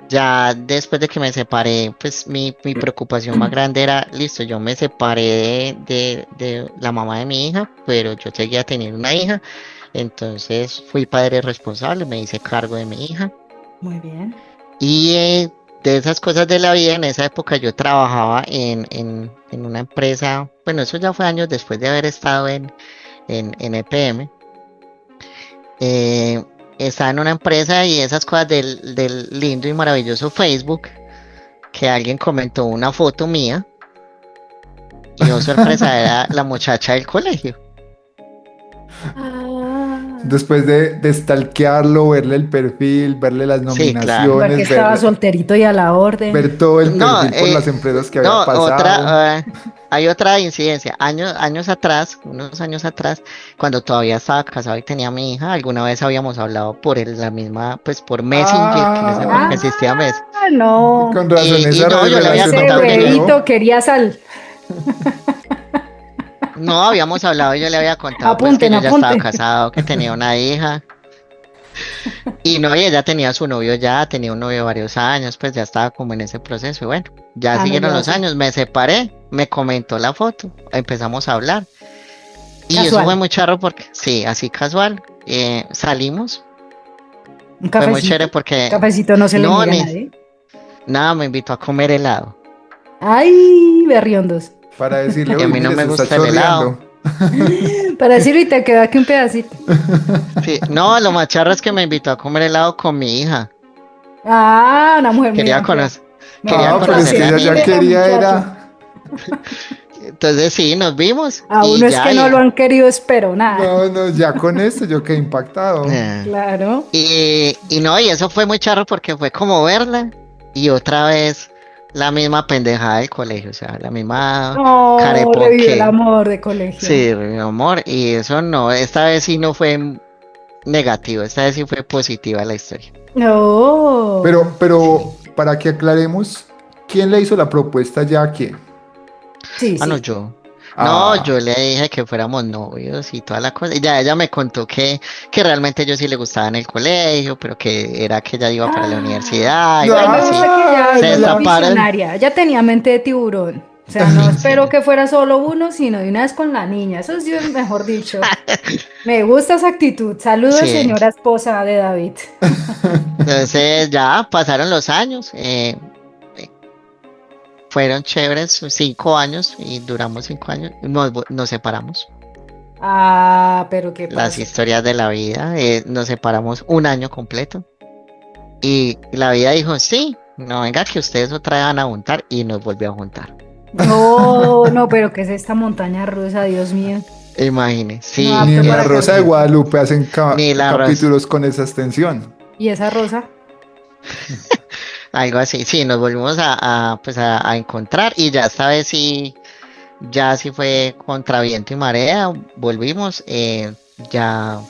Ya después de que me separé, pues mi preocupación más grande era, listo, yo me separé de la mamá de mi hija, pero yo seguía teniendo una hija. Entonces fui padre responsable, me hice cargo de mi hija. Muy bien. Y de esas cosas de la vida, en esa época yo trabajaba en una empresa, bueno, eso ya fue años después de haber estado en EPM. eh, Estaba en una empresa y esas cosas del lindo y maravilloso Facebook, que alguien comentó una foto mía y oh sorpresa, era la muchacha del colegio. Ah, Después de stalkearlo, verle el perfil, verle las Sí, claro. ver que nominaciones, estaba solterito y a la orden. ver todo el No, perfil por las empresas que había no, pasado. hay otra incidencia. Años atrás, unos años atrás, cuando todavía estaba casado y tenía a mi hija, alguna vez habíamos hablado la misma, pues por Messenger, que en esa época Ah, existía Messenger. No, con razón, Y esa no, yo le había revelación ese no contado me que yo, huevito llegó. quería sal. no habíamos hablado, yo le había contado pues que Apunten, yo ya estaba apunten. casado, que tenía una hija. Y no, y ella tenía su novio ya, tenía un novio de varios años, pues ya estaba como en ese proceso. Y bueno, ya Ah, no, siguieron ya los sí. años, me separé, me comentó la foto, empezamos a hablar. Y eso fue Casual. muy charro porque, sí, así casual, salimos, Un fue muy chévere cafecito. porque, Cafecito no se le no, niega a ni, nadie. nada, me invitó a comer helado. Ay, berriondos. Para decirle, Y a uy, mí no mire, me se está gusta el helado. chorreando. Para decirlo y te quedó aquí un pedacito. Sí, no, lo más charro es que me invitó a comer helado con mi hija. Ah, una mujer muy Quería amplia. conocer, Me quería Ah, pero es conocer que la complace. ella ya niña. Mire, quería, muchacho. era. Entonces sí, nos vimos A y uno es ya, que no lo han querido, espero nada. No, no, ya con esto yo quedé impactado. eh, Claro. y no, y eso fue muy charro porque fue como verla y otra vez la misma pendejada del colegio, o sea, la misma No, carepón revivió el que, amor de colegio. sí, mi amor, y eso no, esta vez sí no fue negativo, esta vez sí fue positiva la historia. No. Pero para que aclaremos, ¿quién le hizo la propuesta ya a quién? Sí, Ah, no, sí. yo. No, Ah, yo le dije que fuéramos novios y toda la cosa. Y ya ella me contó que realmente yo sí le gustaba en el colegio, pero que era que ella iba para la Ah, universidad y igual me bueno, sí. gusta que ella ay, Se fue muy la... destaparon. visionaria. Ya tenía mente de tiburón. O sea, no Sí, sí. espero que fuera solo uno, sino de una vez con la niña. Eso es mejor dicho. Me gusta esa actitud. Saludos, Sí. señora esposa de David. Entonces ya pasaron los años. Fueron chéveres 5 años y duramos 5 años. Nos separamos. Ah, pero ¿qué Las pasó? historias de la vida. Nos separamos un año completo. Y la vida dijo, sí, no venga que ustedes otra vez van a juntar y nos volvió a juntar. No, no, pero ¿qué es esta montaña rusa, Dios mío? Imagine, No sí, Ni apto en La para Rosa de cardíaco. Guadalupe hacen ni la rosa, capítulos con esa extensión. ¿Y esa rosa? algo así, sí, nos volvimos pues a encontrar y ya esta vez sí, ya sí fue contra viento y marea, volvimos, ya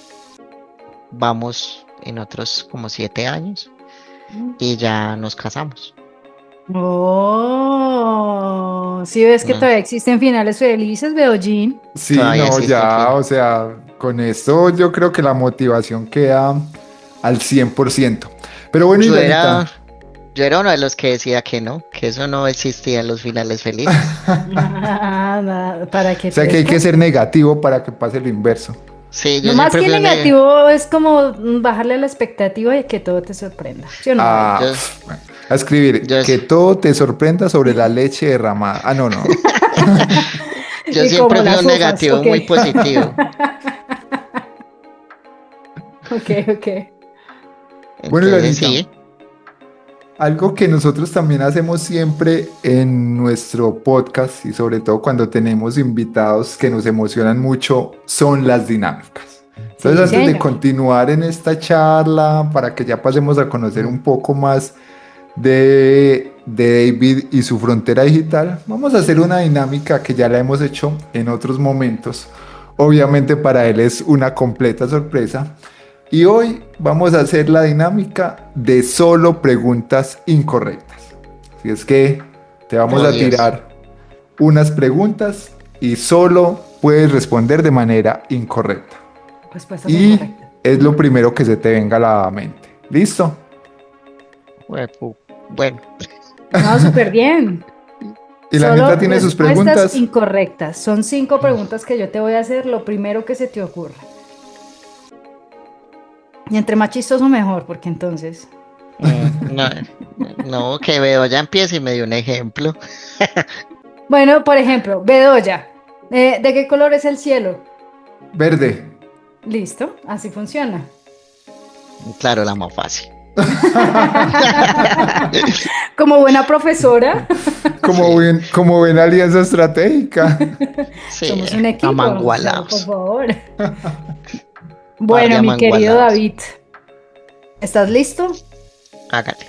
vamos en otros como 7 años y ya nos casamos. Oh, si ves que No, todavía existen finales felices, Beojín. Sí, todavía no, existe el ya, fin. o sea, con esto yo creo que la motivación queda al 100%. Pero bueno, Yo Ilanita, era, yo era uno de los que decía que no, que eso no existía en los finales felices. Para que o sea que hay que pesca. ser negativo para que pase lo inverso. Sí, No yo más siempre que fui un negativo es como bajarle la expectativa y que todo te sorprenda. ¿Sí o no, David? Ah, yo, bueno, a escribir, yo, que todo te sorprenda sobre la leche derramada. Ah, no, no. yo Y como siempre fui un las ufas, negativo ok. muy positivo. Ok, ok. Bueno, Entonces Ilanita, sí, algo que nosotros también hacemos siempre en nuestro podcast y sobre todo cuando tenemos invitados que nos emocionan mucho son las dinámicas. Entonces, Sí, antes de señor. continuar en esta charla, para que ya pasemos a conocer un poco más de David y su frontera digital, vamos a hacer una dinámica que ya la hemos hecho en otros momentos. Obviamente para él es una completa sorpresa. Y hoy vamos a hacer la dinámica de solo preguntas incorrectas. Así es que te vamos oh a Dios. tirar unas preguntas y solo puedes responder de manera incorrecta. Respuestas Y incorrectas. es lo primero que se te venga a la mente. ¿Listo? Bueno, No, súper bien. Y la Solo neta tiene sus respuestas preguntas. incorrectas. Son 5 preguntas que yo te voy a hacer, lo primero que se te ocurra. Y entre más chistoso mejor, porque entonces... no, no, que veo ya empieza y me dio un ejemplo. Bueno, por ejemplo, Bedoya. ¿De qué color es el cielo? Verde. Listo, así funciona. Claro, la más fácil. Como buena profesora, Como ven alianza estratégica. Sí, somos un equipo. O sea, por amangualados. favor. Par de Bueno, mi querido amangualados. David, ¿estás listo? Hágale.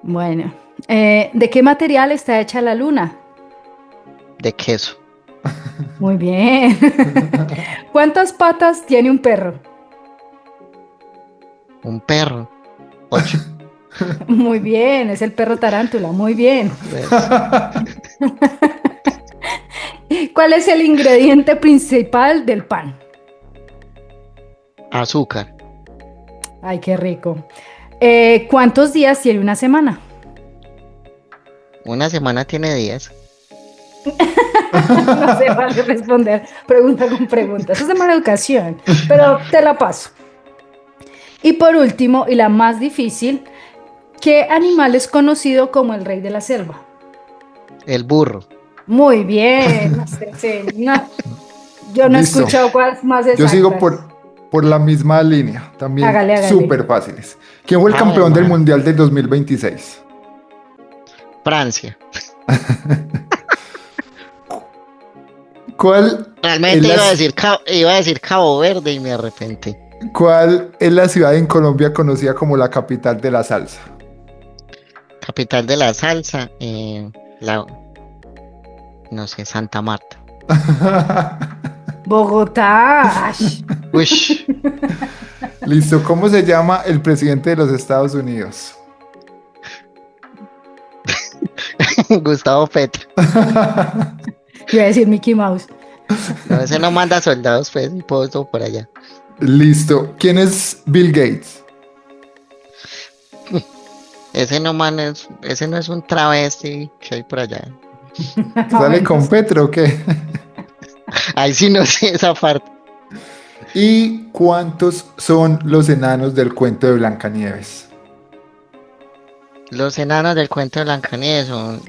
Bueno, ¿de qué material está hecha la luna? de queso. Muy bien. ¿Cuántas patas tiene un perro? Un perro. 8. Muy bien, es el perro tarántula, muy bien. ¿Cuál es el ingrediente principal del pan? Azúcar. Ay, qué rico. ¿Cuántos días tiene una semana? Una semana tiene 10. No se vale responder pregunta con pregunta. Eso es de mala educación, pero te la paso. Y por último, y la más difícil, ¿qué animal es conocido como el rey de la selva? El burro. Muy bien. No sé, sí, no, yo no he Listo. escuchado cosas más Yo exactas. sigo por la misma línea, también Hágale. súper fáciles. ¿Quién fue el Ay, campeón del man. Mundial del 2026? Francia. ¿Cuál es Realmente la, iba a decir Cabo Verde y me arrepentí. cuál es la ciudad en Colombia conocida como la capital de la salsa? Capital de la salsa. No sé, Santa Marta. Bogotá. Ash. Ush. Listo, ¿cómo se llama el presidente de los Estados Unidos? Gustavo Petro. Iba a decir Mickey Mouse. No, ese no manda soldados, pues, y puesto por allá. Listo, ¿quién es Bill Gates? Ese no es un travesti que hay por allá. ¿Sale con Petro o qué? Ahí sí no sé esa parte. ¿Y cuántos son los enanos del cuento de Blancanieves? Los enanos del cuento de Blancanieves son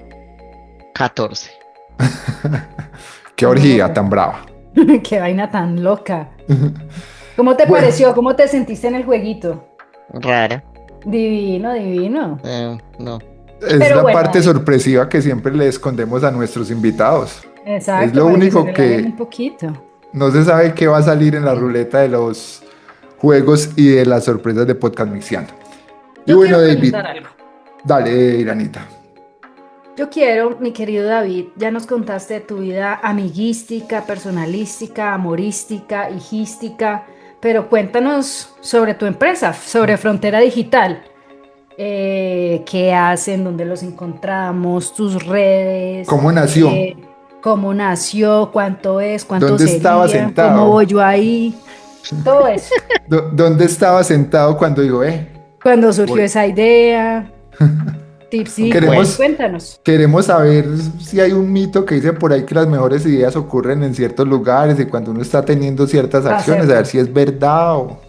14. Qué orgía tan brava. Qué vaina tan loca. ¿Cómo te Bueno. pareció? ¿Cómo te sentiste en el jueguito? Rara. Divino, divino. No. Es Pero la bueno, parte ahí. sorpresiva que siempre le escondemos a nuestros invitados. Exacto. Es lo para único se regalen que un poquito. no se sabe qué va a salir en la ruleta de los juegos y de las sorpresas de Podcast Mixiando. Y Yo bueno, quiero David, preguntar algo. dale, Iranita. Yo quiero, mi querido David, ya nos contaste de tu vida amiguística, personalística, amorística, hijística, pero cuéntanos sobre tu empresa, sobre Frontera Digital. ¿Qué hacen? ¿Dónde los encontramos? ¿Tus redes? ¿Cómo nació? ¿Cómo nació? ¿Cuánto es? ¿Cuánto ¿Dónde estaba sería? sentado? ¿Cómo voy yo ahí? Todo eso. ¿Dónde estaba sentado cuando digo, ¿Cuándo surgió voy? esa idea? Tipsitos, Queremos- cuéntanos. Queremos saber si hay un mito que dice por ahí que las mejores ideas ocurren en ciertos lugares y cuando uno está teniendo ciertas acciones, a ver si es verdad o...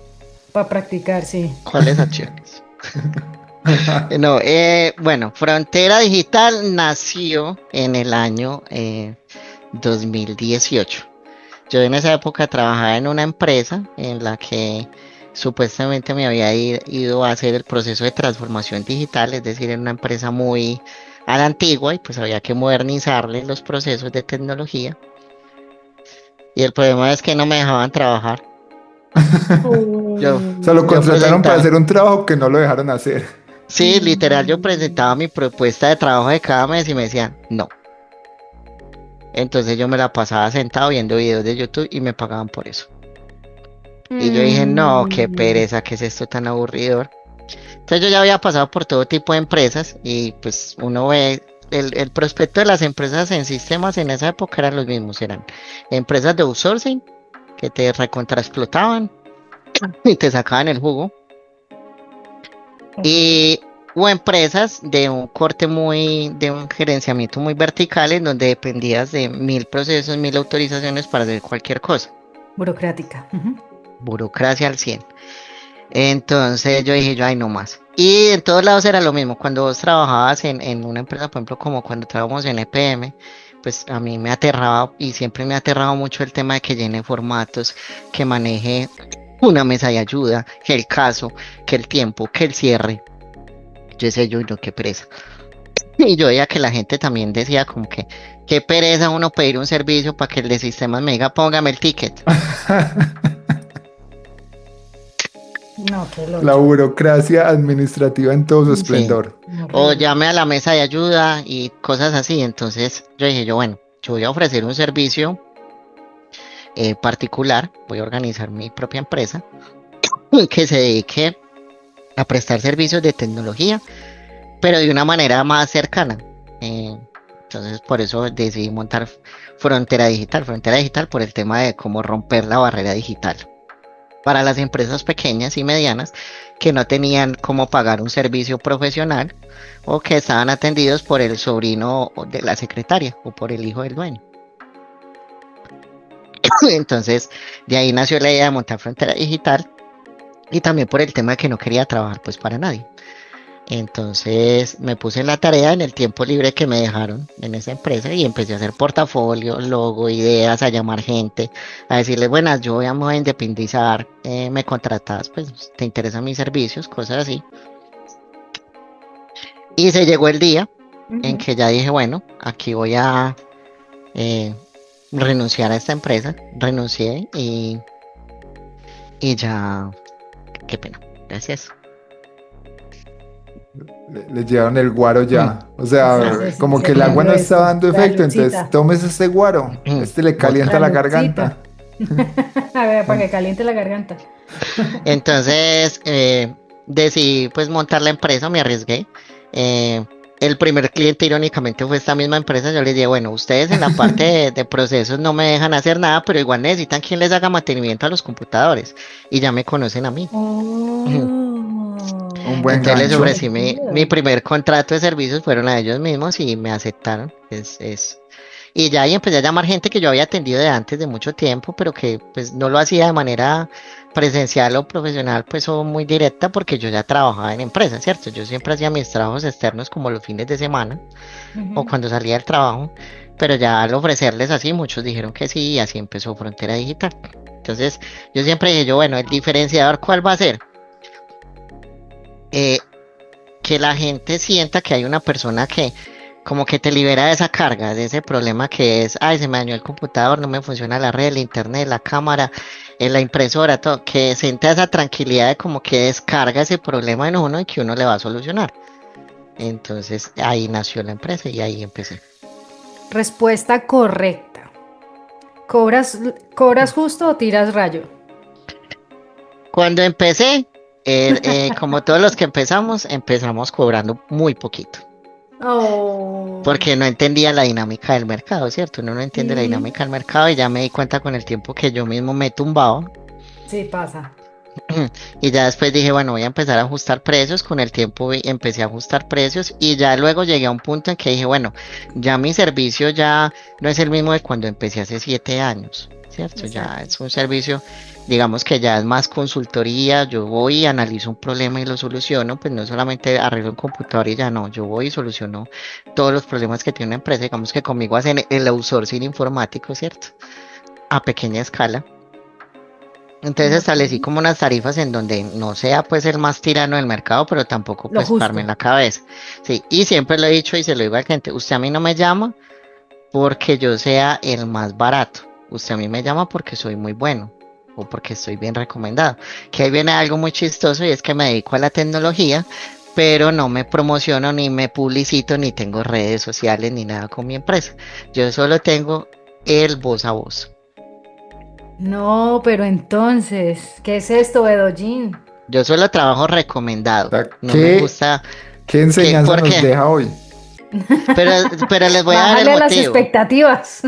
Para practicar, sí. ¿Cuáles acciones? No, bueno, Frontera Digital nació en el año 2018. Yo en esa época trabajaba en una empresa en la que supuestamente me había ido a hacer el proceso de transformación digital, es decir, en una empresa muy a la antigua y pues había que modernizarle los procesos de tecnología. Y el problema es que no me dejaban trabajar. Yo, O sea, lo Yo contrataron para presentaba- hacer un trabajo que no lo dejaron hacer. sí, literal, yo presentaba mi propuesta de trabajo de cada mes y me decían no. Entonces yo me la pasaba sentado viendo videos de YouTube y me pagaban por eso. Y yo dije, no, qué pereza, ¿qué es esto tan aburridor? Entonces yo ya había pasado por todo tipo de empresas y pues uno ve el prospecto de las empresas en sistemas en esa época eran los mismos, eran empresas de outsourcing que te recontraexplotaban y te sacaban el jugo. Y o empresas de un corte de un gerenciamiento muy vertical en donde dependías de 1000 procesos, 1000 autorizaciones para hacer cualquier cosa. Burocrática. Ujú. Burocracia al 100. Entonces yo dije, ay, no más. Y en todos lados era lo mismo. Cuando vos trabajabas en una empresa, por ejemplo, como cuando trabajamos en EPM, pues a mí me aterraba y siempre me ha aterrado mucho el tema de que llene formatos, que maneje una mesa de ayuda, que el caso, que el tiempo, que el cierre. Yo decía, yo, no, qué pereza. Y yo veía que la gente también decía como que, qué pereza uno pedir un servicio para que el de sistemas me diga, póngame el ticket. No, qué loco. La burocracia administrativa en todo su Sí. esplendor. O llame a la mesa de ayuda y cosas así. Entonces yo dije, bueno, yo voy a ofrecer un servicio particular, voy a organizar mi propia empresa que se dedique a prestar servicios de tecnología, pero de una manera más cercana. Eh, entonces, por eso decidí montar Frontera Digital por el tema de cómo romper la barrera digital para las empresas pequeñas y medianas que no tenían cómo pagar un servicio profesional o que estaban atendidos por el sobrino de la secretaria o por el hijo del dueño. Entonces, de ahí nació la idea de montar Frontera Digital y también por el tema de que no quería trabajar pues para nadie. Entonces me puse en la tarea en el tiempo libre que me dejaron en esa empresa y empecé a hacer portafolio, logo, ideas, a llamar gente, a decirles, buenas, yo me voy a independizar, me contratas, pues te interesan mis servicios, cosas así. Y se llegó el día en que ya dije, bueno, aquí voy a renunciar a esta empresa, renuncié y ya, qué pena, gracias. Le llevaron el guaro ya. O sea, Sí, sí, como sí, que el sí, agua no está grueso. dando La efecto, entonces luchita. tomes este guaro. Este le calienta la garganta. A ver, para que caliente la garganta. Entonces decidí pues montar la empresa, me arriesgué. Eh, el primer cliente irónicamente fue esta misma empresa. Yo les dije, bueno, ustedes en la parte de procesos no me dejan hacer nada, pero igual necesitan quien les haga mantenimiento a los computadores. Y ya me conocen a mí. Un buen Entonces les gancho. ofrecí mi primer contrato de servicios, fueron a ellos mismos y me aceptaron. Y ya ahí empecé a llamar gente que yo había atendido de antes de mucho tiempo, pero que pues no lo hacía de manera presencial o profesional, pues o muy directa, porque yo ya trabajaba en empresas, ¿cierto? Yo siempre hacía mis trabajos externos como los fines de semana o cuando salía del trabajo, pero ya al ofrecerles así, muchos dijeron que sí y así empezó Frontera Digital. Entonces yo siempre dije, yo, bueno, el diferenciador, ¿cuál va a ser? Que la gente sienta que hay una persona que como que te libera de esa carga, de ese problema que es, ay, se me dañó el computador, no me funciona la red, el internet, la cámara, la impresora, todo, que sienta esa tranquilidad de como que descarga ese problema en uno y que uno le va a solucionar. Entonces ahí nació la empresa y ahí empecé. Respuesta correcta. ¿Cobras justo o tiras rayo? Cuando empecé, como todos los que empezamos cobrando muy poquito. Porque no entendía la dinámica del mercado, ¿cierto? Uno no entiende la dinámica del mercado y ya me di cuenta con el tiempo que yo mismo me tumbaba. Sí, pasa. Y ya después dije, bueno, voy a empezar a ajustar precios. Con el tiempo empecé a ajustar precios y ya luego llegué a un punto en que dije, bueno, ya mi servicio ya no es el mismo de cuando empecé hace 7 años, ¿cierto? Exacto. Ya es un servicio, digamos que ya es más consultoría. Yo voy y analizo un problema y lo soluciono, pues no solamente arreglo un computador y ya no, yo voy y soluciono todos los problemas que tiene una empresa. Digamos que conmigo hacen el outsourcing informático, ¿cierto? A pequeña escala. Entonces establecí como unas tarifas en donde no sea pues el más tirano del mercado, pero tampoco Lo pues justo. parme en la cabeza. Sí, y siempre lo he dicho y se lo digo al cliente, usted a mí no me llama porque yo sea el más barato, usted a mí me llama porque soy muy bueno o porque estoy bien recomendado. Que ahí viene algo muy chistoso y es que me dedico a la tecnología, pero no me promociono ni me publicito ni tengo redes sociales ni nada con mi empresa. Yo solo tengo el voz a voz. No, pero entonces, ¿qué es esto, Bedollín? Yo solo trabajo recomendado. O sea, No me gusta. ¿Qué enseñanza ¿Por nos qué? deja hoy? Pero les voy a dar el Bájale las motivo. expectativas.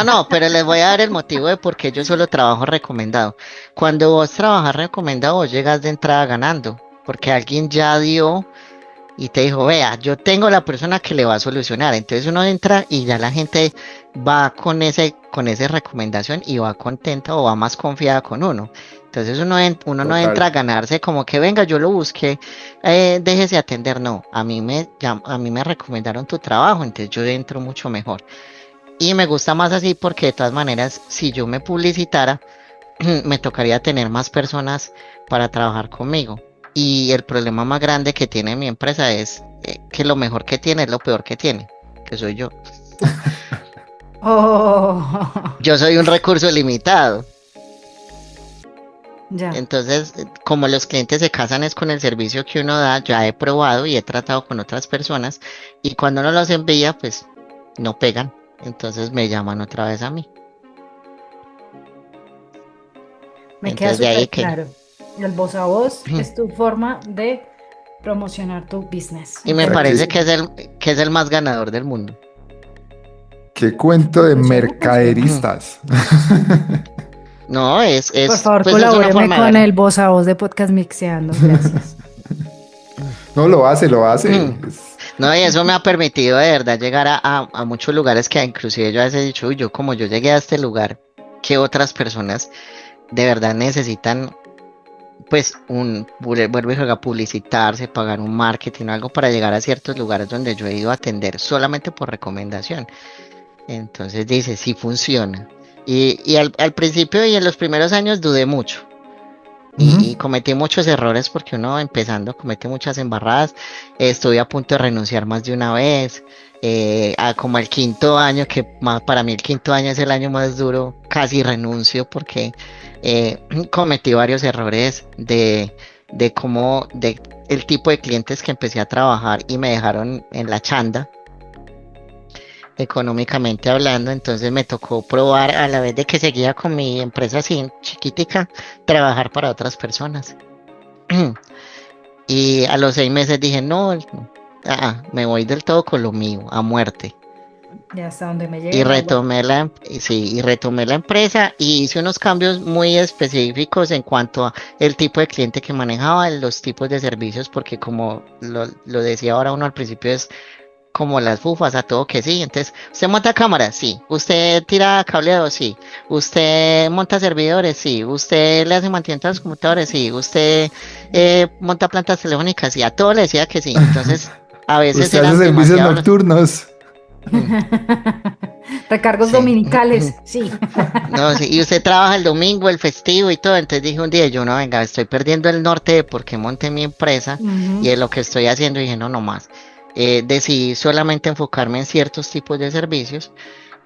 No, pero les voy a dar el motivo de por qué yo solo trabajo recomendado. Cuando vos trabajas recomendado, vos llegas de entrada ganando. Porque alguien ya dio y te dijo, vea, yo tengo la persona que le va a solucionar. Entonces uno entra y ya la gente va con esa recomendación y va contenta o va más confiada con uno. Entonces uno no entra a Total. ganarse como que venga, yo lo busqué, déjese atender. No, a mí me recomendaron tu trabajo, entonces yo entro mucho mejor. Y me gusta más así porque de todas maneras, si yo me publicitara, me tocaría tener más personas para trabajar conmigo. Y el problema más grande que tiene mi empresa es que lo mejor que tiene es lo peor que tiene, que soy yo. Oh, Yo soy un recurso limitado. ya. Entonces, como los clientes se casan es con el servicio que uno da, ya he probado y he tratado con otras personas y cuando uno los envía, pues no pegan. entonces me llaman otra vez a mí. Me queda Entonces de ahí súper que, claro. El voz a voz es tu forma de promocionar tu business. y me sea parece que, que es el más ganador del mundo. qué cuento de Funciona, funciona. mercaderistas. No, Por favor, pues es una colabóreme forma de con verlo. el voz a voz de Podcast Mixeando. Gracias. No, lo hace, lo hace. No, y eso me ha permitido de verdad llegar a muchos lugares que inclusive yo a veces he dicho, "Uy, yo como yo llegué a este lugar, que otras personas de verdad necesitan, pues, vuelvo y juega, publicitarse, pagar un marketing o algo para llegar a ciertos lugares donde yo he ido a atender solamente por recomendación. Entonces dice, sí funciona. Y al principio y en los primeros años dudé mucho. Ujú. Y cometí muchos errores porque uno empezando comete muchas embarradas. Estuve a punto de renunciar más de una vez. Como el quinto año, que para mí el quinto año es el año más duro, casi renuncio porque cometí varios errores de cómo, de el tipo de clientes que empecé a trabajar y me dejaron en la chanda económicamente hablando, entonces me tocó probar a la vez de que seguía con mi empresa así chiquitica, trabajar para otras personas. Y a los 6 meses dije, no, me voy del todo con lo mío, a muerte. Ya hasta donde me llegue Y el agua. retomé la empresa y hice unos cambios muy específicos en cuanto a el tipo de cliente que manejaba, los tipos de servicios, porque como lo decía ahora uno al principio es como las bufas, a todo que sí. Entonces, ¿usted monta cámaras? Sí. ¿Usted tira cableado? Sí. ¿Usted monta servidores? Sí. ¿Usted le hace mantenimiento a los computadores? Sí. ¿Usted monta plantas telefónicas? Sí. A todo le decía que sí. Entonces, a veces Usted hace eran servicios demasiados los... nocturnos. Recargos Sí. dominicales, sí. No, sí. Y usted trabaja el domingo, el festivo y todo. Entonces dije un día, yo no, venga, estoy perdiendo el norte de por qué monté mi empresa y Ujú. de lo que estoy haciendo. Dije, no, no más. Decidí solamente enfocarme en ciertos tipos de servicios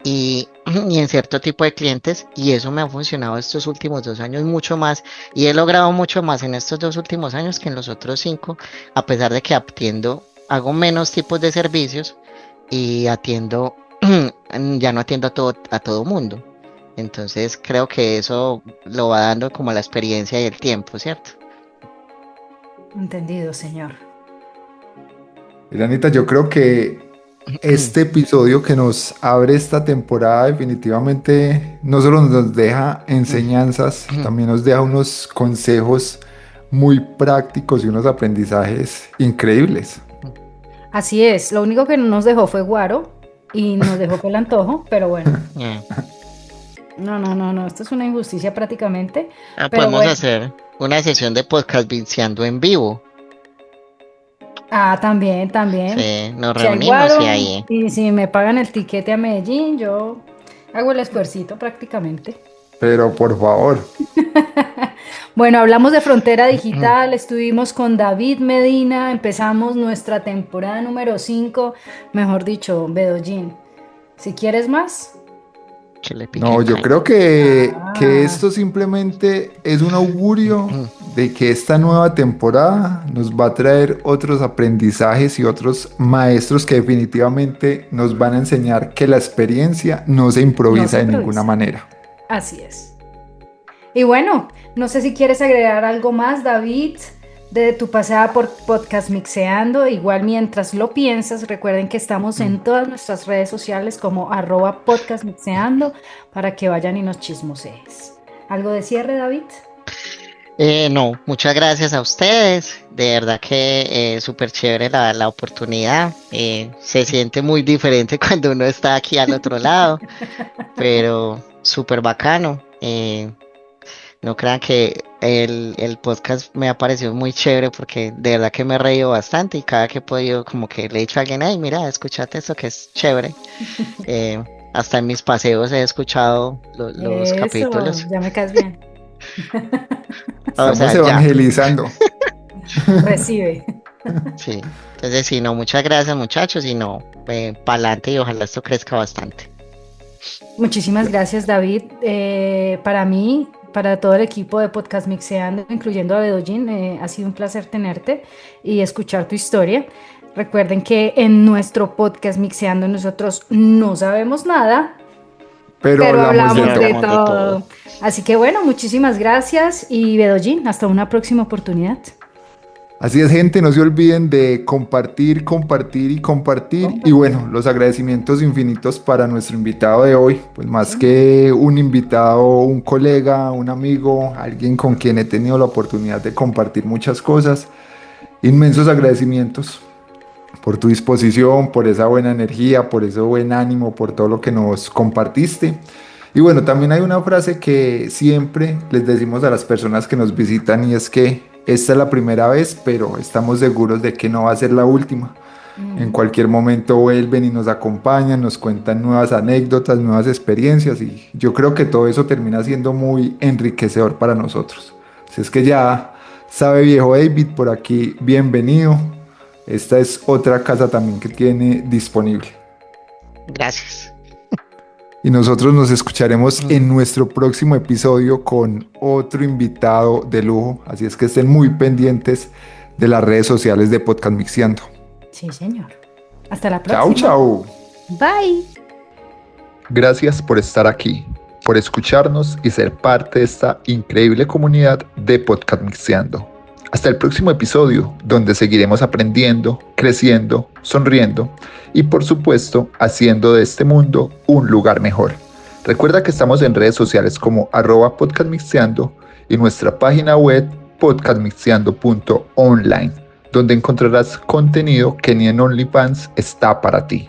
y, y en cierto tipo de clientes y eso me ha funcionado estos últimos 2 años mucho más y he logrado mucho más en estos 2 últimos años que en los otros 5, a pesar de que hago menos tipos de servicios y atiendo, ya no atiendo a todo mundo. Entonces creo que eso lo va dando como la experiencia y el tiempo, ¿cierto? Entendido, señor. Anita, yo creo que este episodio que nos abre esta temporada definitivamente no solo nos deja enseñanzas, también nos deja unos consejos muy prácticos y unos aprendizajes increíbles. Así es. Lo único que no nos dejó fue guaro y nos dejó con el antojo, pero bueno. No, no, no, no. Esto es una injusticia prácticamente. Pero Podemos bueno. hacer una sesión de podcast viciando en vivo. Ah, también, también. Sí, nos Si hay reunimos y guaro ahí. y si me pagan el tiquete a Medellín, yo hago el esfuercito prácticamente. Pero por favor, Bueno, hablamos de Frontera Digital, estuvimos con David Medina, empezamos nuestra temporada número 5, mejor dicho, Bedollín. Si quieres más. Que le no, piquen yo caña. creo que Ah, esto simplemente es un augurio de que esta nueva temporada nos va a traer otros aprendizajes y otros maestros que definitivamente nos van a enseñar que la experiencia no se no improvisa se de ninguna improvisa. manera. Así es. Y bueno, no sé si quieres agregar algo más, David, de tu pasada por Podcast Mixeando. Igual mientras lo piensas, recuerden que estamos en todas nuestras redes sociales como @podcastmixeando para que vayan y nos chismosees. ¿Algo de cierre, David? No, muchas gracias a ustedes. De verdad que súper chévere la oportunidad. Se siente muy diferente cuando uno está aquí al otro lado, pero súper bacano. No crean que el podcast me ha parecido muy chévere porque de verdad que me he reído bastante y cada que he podido como que le he dicho a alguien, ay, mira, escúchate esto que es chévere. Eh, Hasta en mis paseos he escuchado los Eso, capítulos. ya me caes bien. O Estamos sea, ya, evangelizando. Recibe. sí. Entonces, sí, no, muchas gracias muchachos y no, pa'lante y ojalá esto crezca bastante. Muchísimas gracias, David. Para mí, para todo el equipo de Podcast Mixeando, incluyendo a Bedollín, ha sido un placer tenerte y escuchar tu historia. Recuerden que en nuestro podcast Mixeando nosotros no sabemos nada, Pero hablamos de de todo. todo. Así que bueno, muchísimas gracias y Bedollín, hasta una próxima oportunidad. Así es, gente, no se olviden de compartir, compartir y compartir. Y bueno, los agradecimientos infinitos para nuestro invitado de hoy. Pues más que un invitado, un colega, un amigo, alguien con quien he tenido la oportunidad de compartir muchas cosas. Inmensos agradecimientos por tu disposición, por esa buena energía, por ese buen ánimo, por todo lo que nos compartiste. Y bueno, también hay una frase que siempre les decimos a las personas que nos visitan y es que esta es la primera vez, pero estamos seguros de que no va a ser la última. En cualquier momento vuelven y nos acompañan, nos cuentan nuevas anécdotas, nuevas experiencias y yo creo que todo eso termina siendo muy enriquecedor para nosotros. Si es que ya sabe, viejo David, por aquí bienvenido. Esta es otra casa también que tiene disponible. Gracias. Y nosotros nos escucharemos en nuestro próximo episodio con otro invitado de lujo. Así es que estén muy pendientes de las redes sociales de Podcast Mixeando. Sí, señor. Hasta la próxima. Chao, chao. Bye. Gracias por estar aquí, por escucharnos y ser parte de esta increíble comunidad de Podcast Mixeando. Hasta el próximo episodio, donde seguiremos aprendiendo, creciendo, sonriendo y por supuesto haciendo de este mundo un lugar mejor. Recuerda que estamos en redes sociales como @podcastmixeando y nuestra página web podcastmixeando.online, donde encontrarás contenido que ni en OnlyFans está para ti.